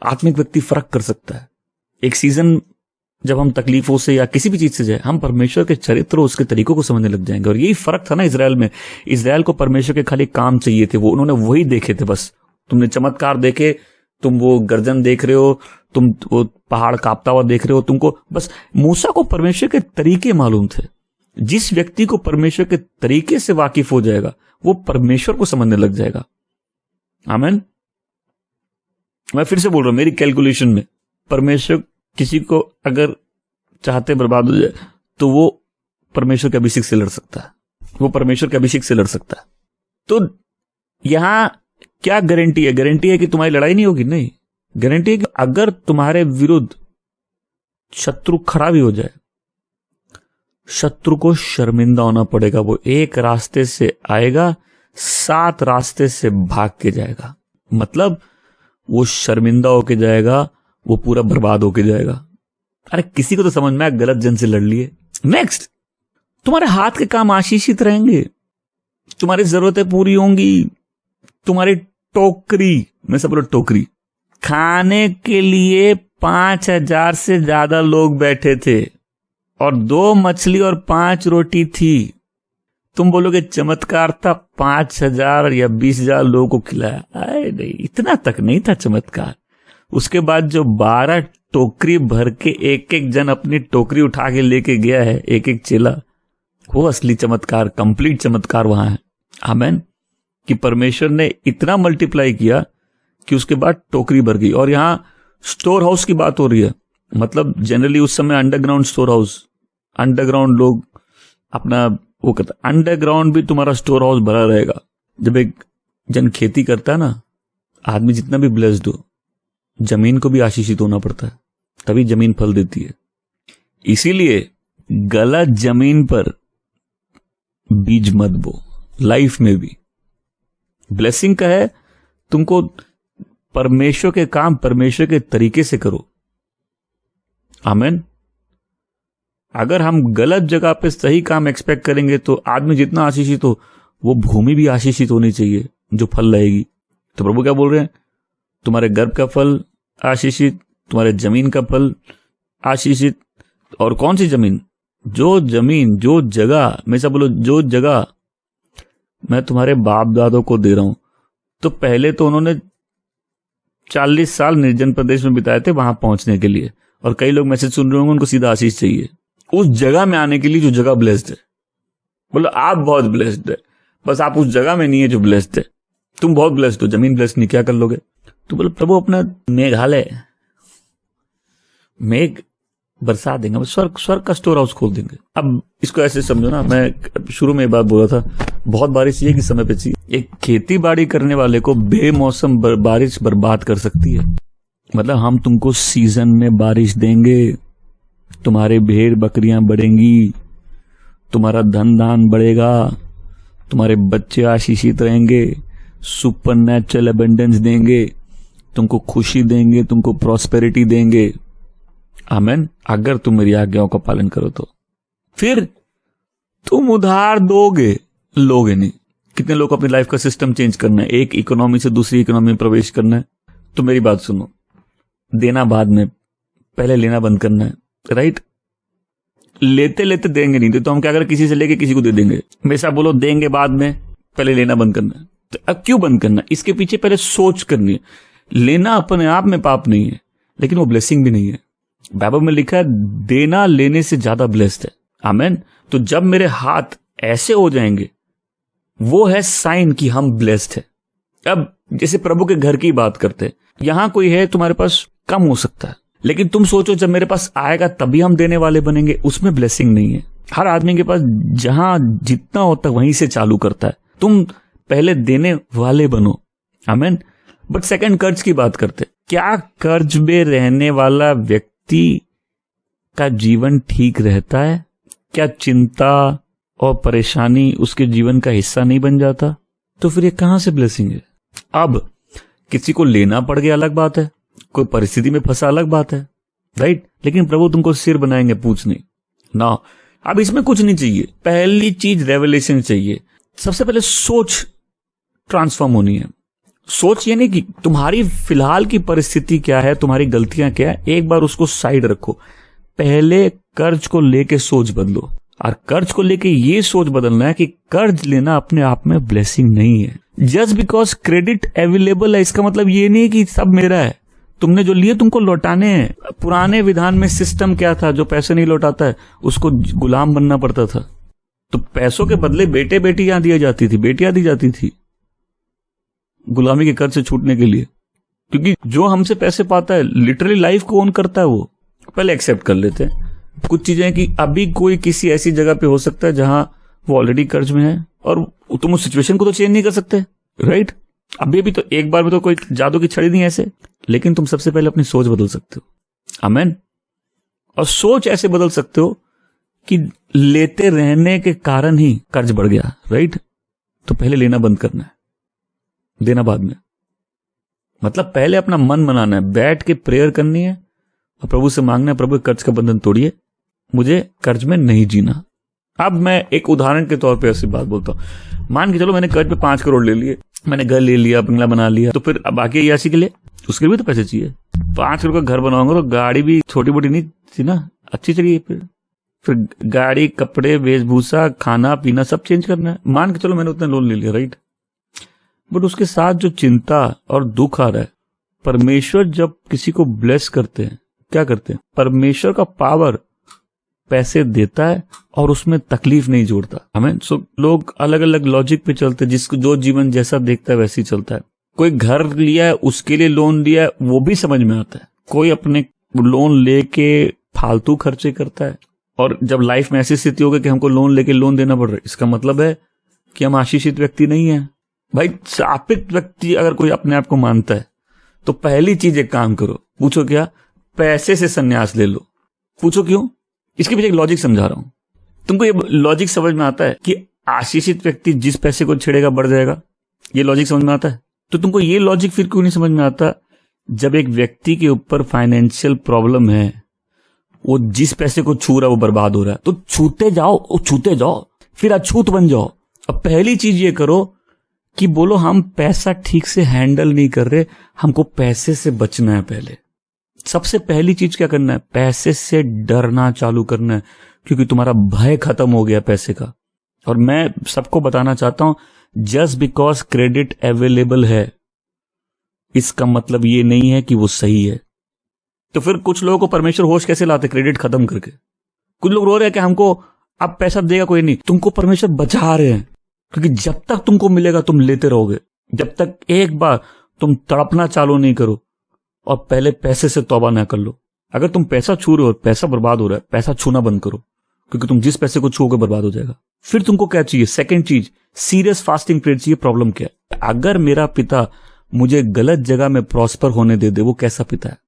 आत्मिक व्यक्ति फर्क कर सकता है। एक सीजन जब हम तकलीफों से या किसी भी चीज से जाए, हम परमेश्वर के चरित्र और उसके तरीकों को समझने लग जाएंगे। और यही फर्क था ना इजराइल में। इजराइल को परमेश्वर के खाली काम चाहिए थे, वो उन्होंने वही देखे थे बस। तुमने चमत्कार देखे, तुम वो गर्जन देख रहे हो, तुम वो पहाड़ कांपता हुआ देख रहे हो, तुमको बस मूसा को परमेश्वर के तरीके मालूम थे। जिस व्यक्ति को परमेश्वर के तरीके से वाकिफ हो जाएगा वो परमेश्वर को समझने लग जाएगा। आमीन। मैं फिर से बोल रहा हूं, मेरी कैलकुलेशन में परमेश्वर किसी को अगर चाहते बर्बाद हो जाए तो वो परमेश्वर के अभिषेक से लड़ सकता है, वो परमेश्वर के अभिषेक से लड़ सकता है। तो यहां क्या गारंटी है? गारंटी है कि तुम्हारी लड़ाई नहीं होगी? नहीं, गारंटी है कि अगर तुम्हारे विरुद्ध शत्रु खड़ा भी हो जाए, शत्रु को शर्मिंदा होना पड़ेगा। वो एक रास्ते से आएगा, 7 रास्ते से भाग के जाएगा। मतलब वो शर्मिंदा होके जाएगा, वो पूरा बर्बाद होके जाएगा। अरे किसी को तो समझ में आया, गलत जन से लड़ लिए। नेक्स्ट, तुम्हारे हाथ के काम आशीषित रहेंगे, तुम्हारी जरूरतें पूरी होंगी। तुम्हारी टोकरी में सब लोग टोकरी, खाने के लिए 5000 से ज्यादा लोग बैठे थे और 2 मछली और 5 रोटी थी। तुम बोलोगे चमत्कार था, 5000 या 20,000 लोगों को खिलाया। अरे नहीं, इतना तक नहीं था चमत्कार। उसके बाद जो 12 टोकरी भर के एक एक जन अपनी टोकरी उठा के लेके गया है, एक एक चेला, वो असली चमत्कार, कंप्लीट चमत्कार वहां है। आमीन। कि परमेश्वर ने इतना मल्टीप्लाई किया कि उसके बाद टोकरी भर गई। और यहां स्टोर हाउस की बात हो रही है। मतलब जनरली उस समय अंडरग्राउंड स्टोर हाउस, अंडरग्राउंड लोग अपना वो करता, अंडरग्राउंड भी तुम्हारा स्टोर हाउस भरा रहेगा। जब एक जन खेती करता है ना, आदमी जितना भी ब्लेस्ड हो, जमीन को भी आशीषित होना पड़ता है, तभी जमीन फल देती है। इसीलिए गलत जमीन पर बीज मत बो। लाइफ में भी ब्लेसिंग का है, तुमको परमेश्वर के काम परमेश्वर के तरीके से करो। आमीन। अगर हम गलत जगह पे सही काम एक्सपेक्ट करेंगे तो आदमी जितना आशीषित हो, वो भूमि भी आशीषित होनी चाहिए जो फल लाएगी। तो प्रभु क्या बोल रहे हैं? तुम्हारे गर्भ का फल आशीषित, तुम्हारे जमीन का फल आशीषित। और कौन सी जमीन? जो जमीन, जो जगह, मैं सब बोलो, जो जगह मैं तुम्हारे बाप दादों को दे रहा हूं। तो पहले तो उन्होंने 40 साल निर्जन प्रदेश में बिताए थे वहां पहुंचने के लिए। और कई लोग मैसेज सुन रहे होंगे, उनको सीधा आशीष चाहिए उस जगह में आने के लिए जो जगह ब्लेस्ड है। बोलो आप बहुत ब्लेस्ड है, बस आप उस जगह में नहीं है जो ब्लेस्ड है। तुम बहुत ब्लेस्ड हो, जमीन ब्लेस्ड नहीं, क्या कर लोगे? तो बोलो प्रभु अपना मेघालय, मेघ बरसा देंगे, स्वर्ग का स्टोर हाउस खोल देंगे। अब इसको ऐसे समझो ना, मैं शुरू में ये बात बोला था, बहुत बारिश चाहिए कि समय पे चाहिए। एक खेती बाड़ी करने वाले को बेमौसम बारिश बर्बाद कर सकती है। मतलब हम तुमको सीजन में बारिश देंगे, तुम्हारे भेड़ बकरियां बढ़ेंगी, तुम्हारा धन दान बढ़ेगा, तुम्हारे बच्चे आशीषित रहेंगे, सुपर नेचुरल एबंडेंस देंगे, तुमको खुशी देंगे, तुमको प्रॉस्पेरिटी देंगे, आमीन, अगर तुम मेरी आज्ञाओं का पालन करो तो। फिर तुम उधार दोगे, लोगे नहीं। कितने लोग अपनी लाइफ का सिस्टम चेंज करना है, एक इकोनॉमी से दूसरी इकोनॉमी में प्रवेश करना है, तो मेरी बात सुनो, देना बाद में, पहले लेना बंद करना है, राइट? लेते लेते देंगे नहीं, तो हम क्या करें, किसी से लेके किसी को दे देंगे। हमेशा बोलो देंगे बाद में, पहले लेना बंद करना है। तो अब क्यों बंद करना? इसके पीछे पहले सोच करनी है। लेना अपने आप में पाप नहीं है, लेकिन वो ब्लेसिंग भी नहीं है। बाइबल में लिखा है देना लेने से ज्यादा ब्लेस्ड है, आमीन। तो जब मेरे हाथ ऐसे हो जाएंगे, वो है साइन कि हम ब्लेस्ड है। अब जैसे प्रभु के घर की बात करते, यहां कोई है तुम्हारे पास, कम हो सकता है, लेकिन तुम सोचो जब मेरे पास आएगा तभी हम देने वाले बनेंगे, उसमें ब्लेसिंग नहीं है। हर आदमी के पास जहां जितना होता है वहीं से चालू करता है। तुम पहले देने वाले बनो, आमीन। बट सेकंड, कर्ज की बात करते, क्या कर्ज में रहने वाला व्यक्ति का जीवन ठीक रहता है? क्या चिंता और परेशानी उसके जीवन का हिस्सा नहीं बन जाता? तो फिर ये कहां से ब्लेसिंग है? अब किसी को लेना पड़ गया अलग बात है, कोई परिस्थिति में फंसा अलग बात है, राइट? लेकिन प्रभु तुमको सिर बनाएंगे, पूछ नहीं ना। अब इसमें कुछ नहीं चाहिए, पहली चीज रेवलेशन चाहिए। सबसे पहले सोच ट्रांसफॉर्म होनी है। सोच ये नहीं कि तुम्हारी फिलहाल की परिस्थिति क्या है, तुम्हारी गलतियां क्या है, एक बार उसको साइड रखो। पहले कर्ज को लेके सोच बदलो, और कर्ज को लेके ये सोच बदलना है कि कर्ज लेना अपने आप में ब्लेसिंग नहीं है। जस्ट बिकॉज क्रेडिट अवेलेबल है, इसका मतलब ये नहीं कि सब मेरा है। तुमने जो लिए तुमको लौटाने हैं। पुराने विधान में सिस्टम क्या था? जो पैसे नहीं लौटाता है उसको गुलाम बनना पड़ता था। तो पैसों के बदले बेटे बेटियां दी जाती थी, बेटियां दी जाती थी गुलामी के कर्ज से छूटने के लिए। क्योंकि जो हमसे पैसे पाता है लिटरली लाइफ को ओन करता है, वो पहले एक्सेप्ट कर लेते हैं। कुछ चीजें कि अभी कोई किसी ऐसी जगह पे हो सकता है जहां वो ऑलरेडी कर्ज में है, और तुम उस सिचुएशन को तो चेंज नहीं कर सकते, राइट? अभी भी तो एक बार में तो कोई जादू की छड़ी नहीं ऐसे, लेकिन तुम सबसे पहले अपनी सोच बदल सकते हो, आमीन। और सोच ऐसे बदल सकते हो कि लेते रहने के कारण ही कर्ज बढ़ गया, राइट? तो पहले लेना बंद करना है, देना बाद में। मतलब पहले अपना मन बनाना है, बैठ के प्रेयर करनी है और प्रभु से मांगना है, प्रभु कर्ज का बंधन तोड़िए, मुझे कर्ज में नहीं जीना। अब मैं एक उदाहरण के तौर पे ऐसी बात बोलता हूं। मान के चलो मैंने कर्ज पे 5 करोड़ ले लिए, मैंने घर ले लिया, बंगला बना लिया, तो फिर अब बाकी यासी के लिए उसके लिए भी तो पैसे चाहिए। 5 करोड़ का घर बनाऊंगा तो गाड़ी भी छोटी मोटी नहीं थी ना, अच्छी चाहिए। फिर गाड़ी, कपड़े, वेशभूषा, खाना पीना सब चेंज करना है। मान के चलो मैंने उतना लोन ले लिया, राइट? बट उसके साथ जो चिंता और दुख आ रहा है, परमेश्वर जब किसी को ब्लेस करते हैं, क्या करते हैं? परमेश्वर का पावर पैसे देता है और उसमें तकलीफ नहीं जोड़ता, हमें। सो लोग अलग अलग लॉजिक पे चलते हैं, जिसको जो जीवन जैसा देखता है वैसे ही चलता है। कोई घर लिया है उसके लिए लोन लिया है, वो भी समझ में आता है। कोई अपने लोन लेके फालतू खर्चे करता है, और जब लाइफ में ऐसी स्थिति हो गई कि हमको लोन लेके लोन देना पड़ रहा है, इसका मतलब है कि हम आशीषित व्यक्ति नहीं है। भाई शापित व्यक्ति अगर कोई अपने आप को मानता है तो पहली चीज एक काम करो, पूछो क्या? पैसे से संन्यास ले लो। पूछो क्यों? इसके पीछे एक लॉजिक समझा रहा हूं। तुमको ये लॉजिक समझ में आता है कि आशीषित व्यक्ति जिस पैसे को छेड़ेगा बढ़ जाएगा? ये लॉजिक समझ में आता है? तो तुमको ये लॉजिक फिर क्यों नहीं समझ में आता? जब एक व्यक्ति के ऊपर फाइनेंशियल प्रॉब्लम है, वो जिस पैसे को छू रहा है वो बर्बाद हो रहा है, तो छूते जाओ, फिर अछूत बन जाओ। अब पहली चीज ये करो कि बोलो हम पैसा ठीक से हैंडल नहीं कर रहे, हमको पैसे से बचना है। पहले सबसे पहली चीज क्या करना है? पैसे से डरना चालू करना है, क्योंकि तुम्हारा भय खत्म हो गया पैसे का। और मैं सबको बताना चाहता हूं, जस्ट बिकॉज क्रेडिट अवेलेबल है इसका मतलब ये नहीं है कि वो सही है। तो फिर कुछ लोगों को परमेश्वर होश कैसे लाते? क्रेडिट खत्म करके। कुछ लोग रो रहे हैं कि हमको अब पैसा देगा कोई नहीं, तुमको परमेश्वर बचा रहे हैं, क्योंकि जब तक तुमको मिलेगा तुम लेते रहोगे, जब तक एक बार तुम तड़पना चालू नहीं करो और पहले पैसे से तौबा ना कर लो। अगर तुम पैसा छू रहे हो, पैसा बर्बाद हो रहा है, पैसा छूना बंद करो, क्योंकि तुम जिस पैसे को छूओगे बर्बाद हो जाएगा। फिर तुमको क्या चाहिए? सेकंड चीज, सीरियस फास्टिंग प्रेयर चाहिए। प्रॉब्लम क्या है? अगर मेरा पिता मुझे गलत जगह में प्रॉस्पर होने दे वो कैसा पिता है?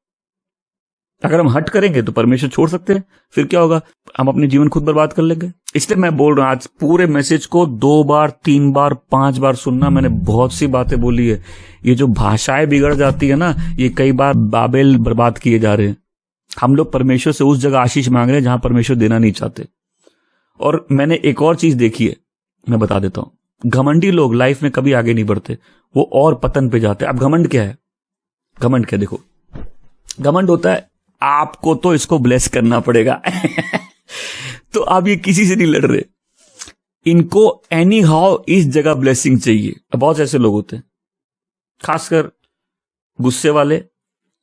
अगर हम हट करेंगे तो परमेश्वर छोड़ सकते हैं, फिर क्या होगा, हम अपने जीवन खुद बर्बाद कर लेंगे। इसलिए मैं बोल रहा हूं आज पूरे मैसेज को 2 बार 3 बार 5 बार सुनना। मैंने बहुत सी बातें बोली है, ये जो भाषाएं बिगड़ जाती है ना, ये कई बार बाबेल बर्बाद किए जा रहे हैं। हम लोग परमेश्वर से उस जगह आशीष मांग रहे हैं जहां परमेश्वर देना नहीं चाहते। और मैंने एक और चीज देखी है, मैं बता देता हूं, घमंडी लोग लाइफ में कभी आगे नहीं बढ़ते, वो और पतन पे जाते हैं। अब घमंड क्या है? घमंड क्या, देखो घमंड होता है आपको तो इसको ब्लेस करना पड़ेगा तो आप ये किसी से नहीं लड़ रहे, इनको एनी हाउ इस जगह ब्लेसिंग चाहिए। बहुत ऐसे लोग होते हैं, खासकर गुस्से वाले,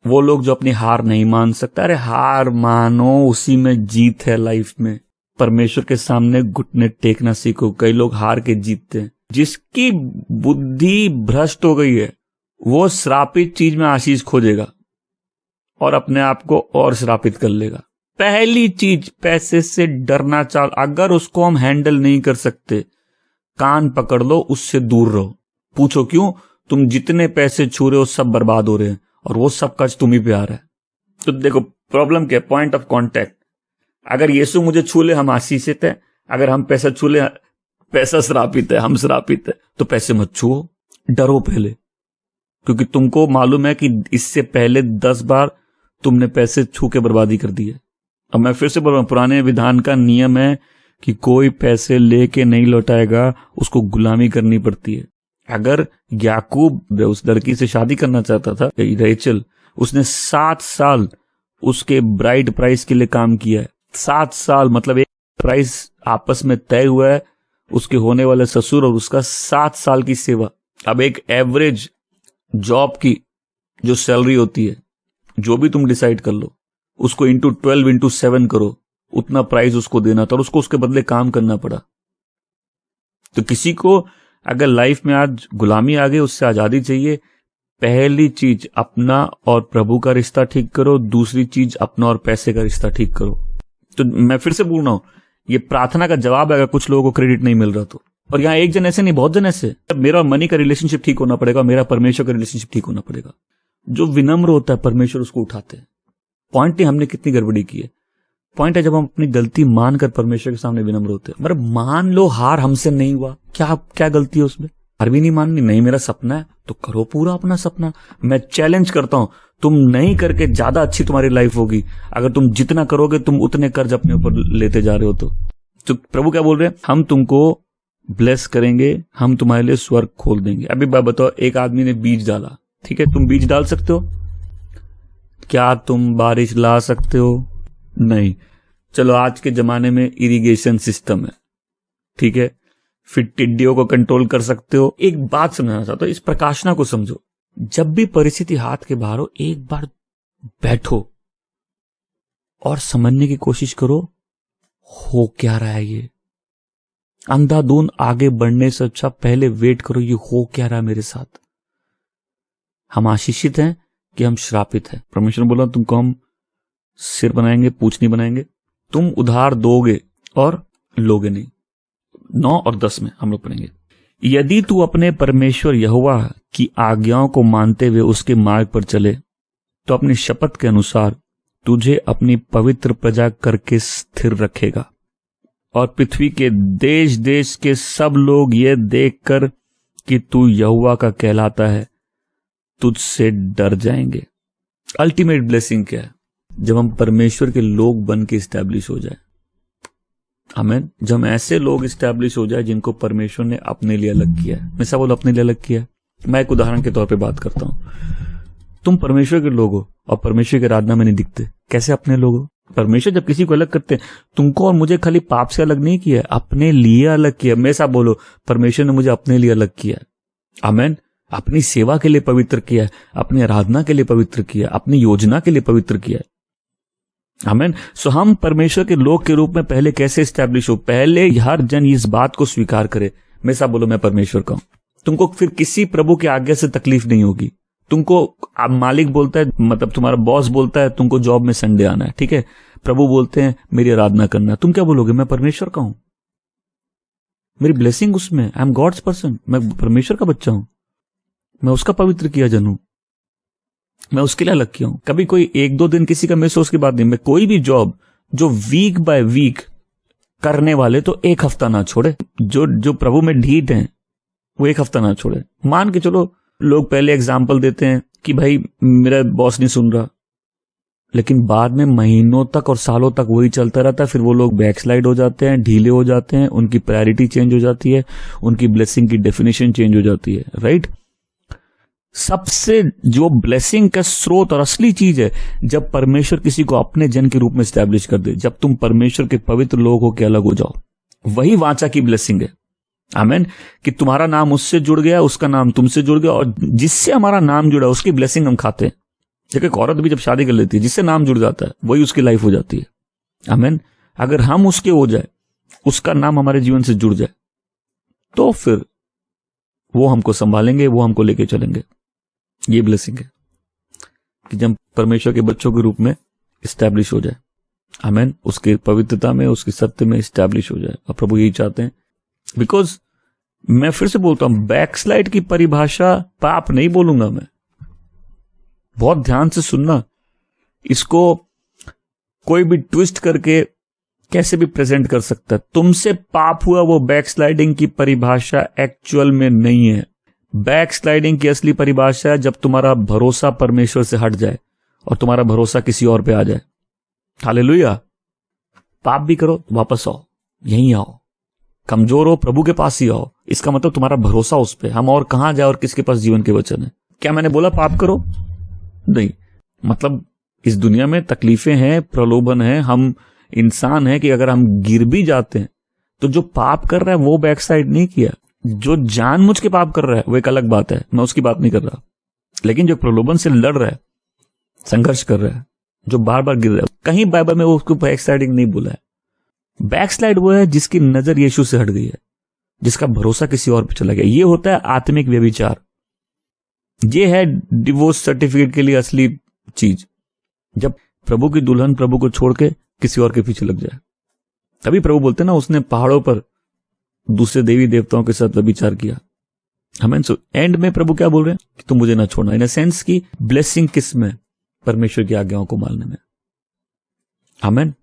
वो लोग जो अपनी हार नहीं मान सकता। अरे हार मानो, उसी में जीत है लाइफ में। परमेश्वर के सामने घुटने टेकना सीखो। कई लोग हार के जीतते हैं। जिसकी बुद्धि भ्रष्ट हो गई है वो श्रापित चीज में आशीष खोजेगा और अपने आप को और श्रापित कर लेगा। पहली चीज, पैसे से डरना चाल, अगर उसको हम हैंडल नहीं कर सकते, कान पकड़ लो, उससे दूर रहो। पूछो क्यों? तुम जितने पैसे छू रहे हो सब बर्बाद हो रहे हैं और वो सब कर्ज तुम ही पे आ रहा है। तो देखो प्रॉब्लम क्या है, पॉइंट ऑफ कॉन्टैक्ट। अगर यीशु मुझे छू ले हम आशीषित है, अगर हम पैसा छू ले पैसा श्रापित है, हम श्रापित है। तो पैसे मत छुओ, डरो पहले, क्योंकि तुमको मालूम है कि इससे पहले 10 बार तुमने पैसे छू के बर्बादी कर दी है। अब मैं फिर से बोल रहा हूं, पुराने विधान का नियम है कि कोई पैसे लेके नहीं लौटाएगा, उसको गुलामी करनी पड़ती है। अगर याकूब उस लड़की से शादी करना चाहता था, रेचल, उसने 7 साल उसके ब्राइड प्राइस के लिए काम किया है। 7 साल मतलब एक प्राइस आपस में तय हुआ है, उसके होने वाले ससुर और उसका 7 साल की सेवा। अब एक एवरेज जॉब की जो सैलरी होती है, जो भी तुम डिसाइड कर लो, उसको इंटू 12 इंटू 7 करो, उतना प्राइस उसको देना था और उसको उसके बदले काम करना पड़ा। तो किसी को अगर लाइफ में आज गुलामी आ गई, उससे आजादी चाहिए, पहली चीज अपना और प्रभु का रिश्ता ठीक करो, दूसरी चीज अपना और पैसे का रिश्ता ठीक करो। तो मैं फिर से बोल रहा हूं, ये प्रार्थना का जवाब है अगर कुछ लोगों को क्रेडिट नहीं मिल रहा तो। और यहां एक जन ऐसे नहीं, बहुत जन ऐसे। मेरा और मनी का रिलेशनशिप ठीक होना पड़ेगा, मेरा परमेश्वर का रिलेशनशिप ठीक होना पड़ेगा। जो विनम्र होता है परमेश्वर उसको उठाते हैं। पॉइंट नहीं हमने कितनी गड़बड़ी की है, पॉइंट है जब हम अपनी गलती मानकर परमेश्वर के सामने विनम्र होते हैं। मतलब मान लो हार हमसे नहीं हुआ, क्या गलती है उसमें? हार भी नहीं माननी, नहीं मेरा सपना है तो करो पूरा अपना सपना। मैं चैलेंज करता हूं, तुम नहीं करके ज्यादा अच्छी तुम्हारी लाइफ होगी। अगर तुम जितना करोगे तुम उतने कर्ज अपने ऊपर लेते जा रहे हो। तो प्रभु क्या बोल रहे हैं? हम तुमको ब्लेस करेंगे, हम तुम्हारे लिए स्वर्ग खोल देंगे। अभी बात बताओ, एक आदमी ने बीज डाला, ठीक है, तुम बीज डाल सकते हो? क्या तुम बारिश ला सकते हो? नहीं। चलो आज के जमाने में इरिगेशन सिस्टम है, ठीक है, फिर टिड्डियों को कंट्रोल कर सकते हो। एक बात समझना चाहता हूं, इस प्रकाशना को समझो। जब भी परिस्थिति हाथ के बाहर हो, एक बार बैठो और समझने की कोशिश करो हो क्या रहा है। ये अंधाधुंध आगे बढ़ने से अच्छा पहले वेट करो, ये हो क्या रहा है मेरे साथ। हम आशीषित हैं कि हम श्रापित हैं? परमेश्वर ने बोला तुमको हम सिर बनाएंगे, पूंछ नहीं बनाएंगे। तुम उधार दोगे और लोगे नहीं। 9 और 10 में हम लोग पढ़ेंगे, यदि तू अपने परमेश्वर यहोवा की आज्ञाओं को मानते हुए उसके मार्ग पर चले तो अपनी शपथ के अनुसार तुझे अपनी पवित्र प्रजा करके स्थिर रखेगा, और पृथ्वी के देश देश के सब लोग ये देखकर कि तू यहोवा का कहलाता है तुझसे डर जाएंगे। अल्टीमेट ब्लेसिंग क्या है? जब हम परमेश्वर के लोग बन के स्टैब्लिश हो जाए। आमीन। जब हम ऐसे लोग स्टैब्लिश हो जाए जिनको परमेश्वर ने अपने लिए अलग किया है। मैं सब बोल अपने लिए अलग किया है। मैं एक उदाहरण के तौर पे बात करता हूं। तुम परमेश्वर के लोग हो और परमेश्वर की आराधना में नहीं दिखते, कैसे अपने लोग हो? परमेश्वर जब किसी को अलग करते हैं, तुमको और मुझे खाली पाप से अलग नहीं किया, अपने लिए अलग किया। मैं सब बोलो, परमेश्वर ने मुझे अपने लिए अलग किया। आमीन। अपनी सेवा के लिए पवित्र किया है, अपनी आराधना के लिए पवित्र किया, अपनी योजना के लिए पवित्र किया है। आमीन। सो हम परमेश्वर के लोग के रूप में पहले कैसे स्टैब्लिश हो? पहले हर जन इस बात को स्वीकार करे, मैं सब बोलो मैं परमेश्वर का हूं। तुमको फिर किसी प्रभु की आज्ञा से तकलीफ नहीं होगी। तुमको अब मालिक बोलता है, मतलब तुम्हारा बॉस बोलता है तुमको जॉब में संडे आना है, ठीक है, प्रभु बोलते हैं मेरी आराधना करना, तुम क्या बोलोगे? मैं परमेश्वर का हूं, मेरी ब्लेसिंग उसमें, आई एम गॉड्स पर्सन, मैं परमेश्वर का बच्चा हूं, मैं उसका पवित्र किया जन हूं। मैं उसके लिए अलग किया हूं। कभी कोई 1-2 दिन किसी का मिस हो उसकी बात नहीं, मैं कोई भी जॉब जो वीक बाय वीक करने वाले तो 1 हफ्ता ना छोड़े, जो प्रभु में ढीठ हैं वो 1 हफ्ता ना छोड़े। मान के चलो लोग पहले एग्जाम्पल देते हैं कि भाई मेरा बॉस नहीं सुन रहा, लेकिन बाद में महीनों तक और सालों तक वही चलता रहता है, फिर वो लोग बैकस्लाइड हो जाते हैं, ढीले हो जाते हैं, उनकी प्रायोरिटी चेंज हो जाती है, उनकी ब्लेसिंग की डेफिनेशन चेंज हो जाती है, राइट। सबसे जो ब्लेसिंग का स्रोत और असली चीज है जब परमेश्वर किसी को अपने जन के रूप में स्टैब्लिश कर दे, जब तुम परमेश्वर के पवित्र लोग हो के अलग हो जाओ, वही वाचा की ब्लेसिंग है। आमीन। कि तुम्हारा नाम उससे जुड़ गया, उसका नाम तुमसे जुड़ गया, और जिससे हमारा नाम जुड़ा उसकी ब्लेसिंग हम खाते हैं। देखो एक औरत भी जब शादी कर लेती है, जिससे नाम जुड़ जाता है वही उसकी लाइफ हो जाती है। आमीन। अगर हम उसके हो जाए, उसका नाम हमारे जीवन से जुड़ जाए, तो फिर वो हमको संभालेंगे, वो हमको लेके चलेंगे। ये ब्लेसिंग है कि जब परमेश्वर के बच्चों के रूप में स्टैब्लिश हो जाए, आमीन, उसके पवित्रता में, उसके सत्य में स्टैब्लिश हो जाए। और प्रभु यही चाहते हैं। बिकॉज मैं फिर से बोलता हूं, बैकस्लाइड की परिभाषा पाप नहीं बोलूंगा मैं, बहुत ध्यान से सुनना। इसको कोई भी ट्विस्ट करके कैसे भी प्रेजेंट कर सकता है। तुमसे पाप हुआ वो बैकस्लाइडिंग की परिभाषा एक्चुअल में नहीं है। बैकस्लाइडिंग की असली परिभाषा है जब तुम्हारा भरोसा परमेश्वर से हट जाए और तुम्हारा भरोसा किसी और पे आ जाए। हालेलुया। पाप भी करो, वापस आओ, यहीं आओ। कमजोर हो, प्रभु के पास ही आओ। इसका मतलब तुम्हारा भरोसा उस पे। हम और कहां जाए और किसके पास जीवन के वचन है। क्या मैंने बोला पाप करो? नहीं, मतलब इस दुनिया में तकलीफें हैं, प्रलोभन है, हम इंसान हैं कि अगर हम गिर भी जाते हैं तो जो पाप कर रहा है वो बैकसाइड नहीं किया। जो जानबूझ के पाप कर रहा है वो एक अलग बात है, मैं उसकी बात नहीं कर रहा। लेकिन जो प्रलोभन से लड़ रहा है, संघर्ष कर रहा है, जो बार बार गिर रहा है, कहीं बाइबल में वो उसको बैकसाइडिंग नहीं बोला है। बैकस्लाइड वो है जिसकी नजर यीशु से हट गई है, जिसका भरोसा किसी और पे चला गया। ये होता है आत्मिक व्यभिचार। ये है डिवोर्स सर्टिफिकेट के लिए असली चीज, जब प्रभु की दुल्हन प्रभु को छोड़ के किसी और के पीछे लग जाए। तभी प्रभु बोलते हैं ना, उसने पहाड़ों पर दूसरे देवी देवताओं के साथ व्यभिचार किया। हमें सो एंड में प्रभु क्या बोल रहे हैं कि तुम मुझे ना छोड़ना। इन अ सेंस की ब्लेसिंग किस में? परमेश्वर की आज्ञाओं को मानने में। आमीन।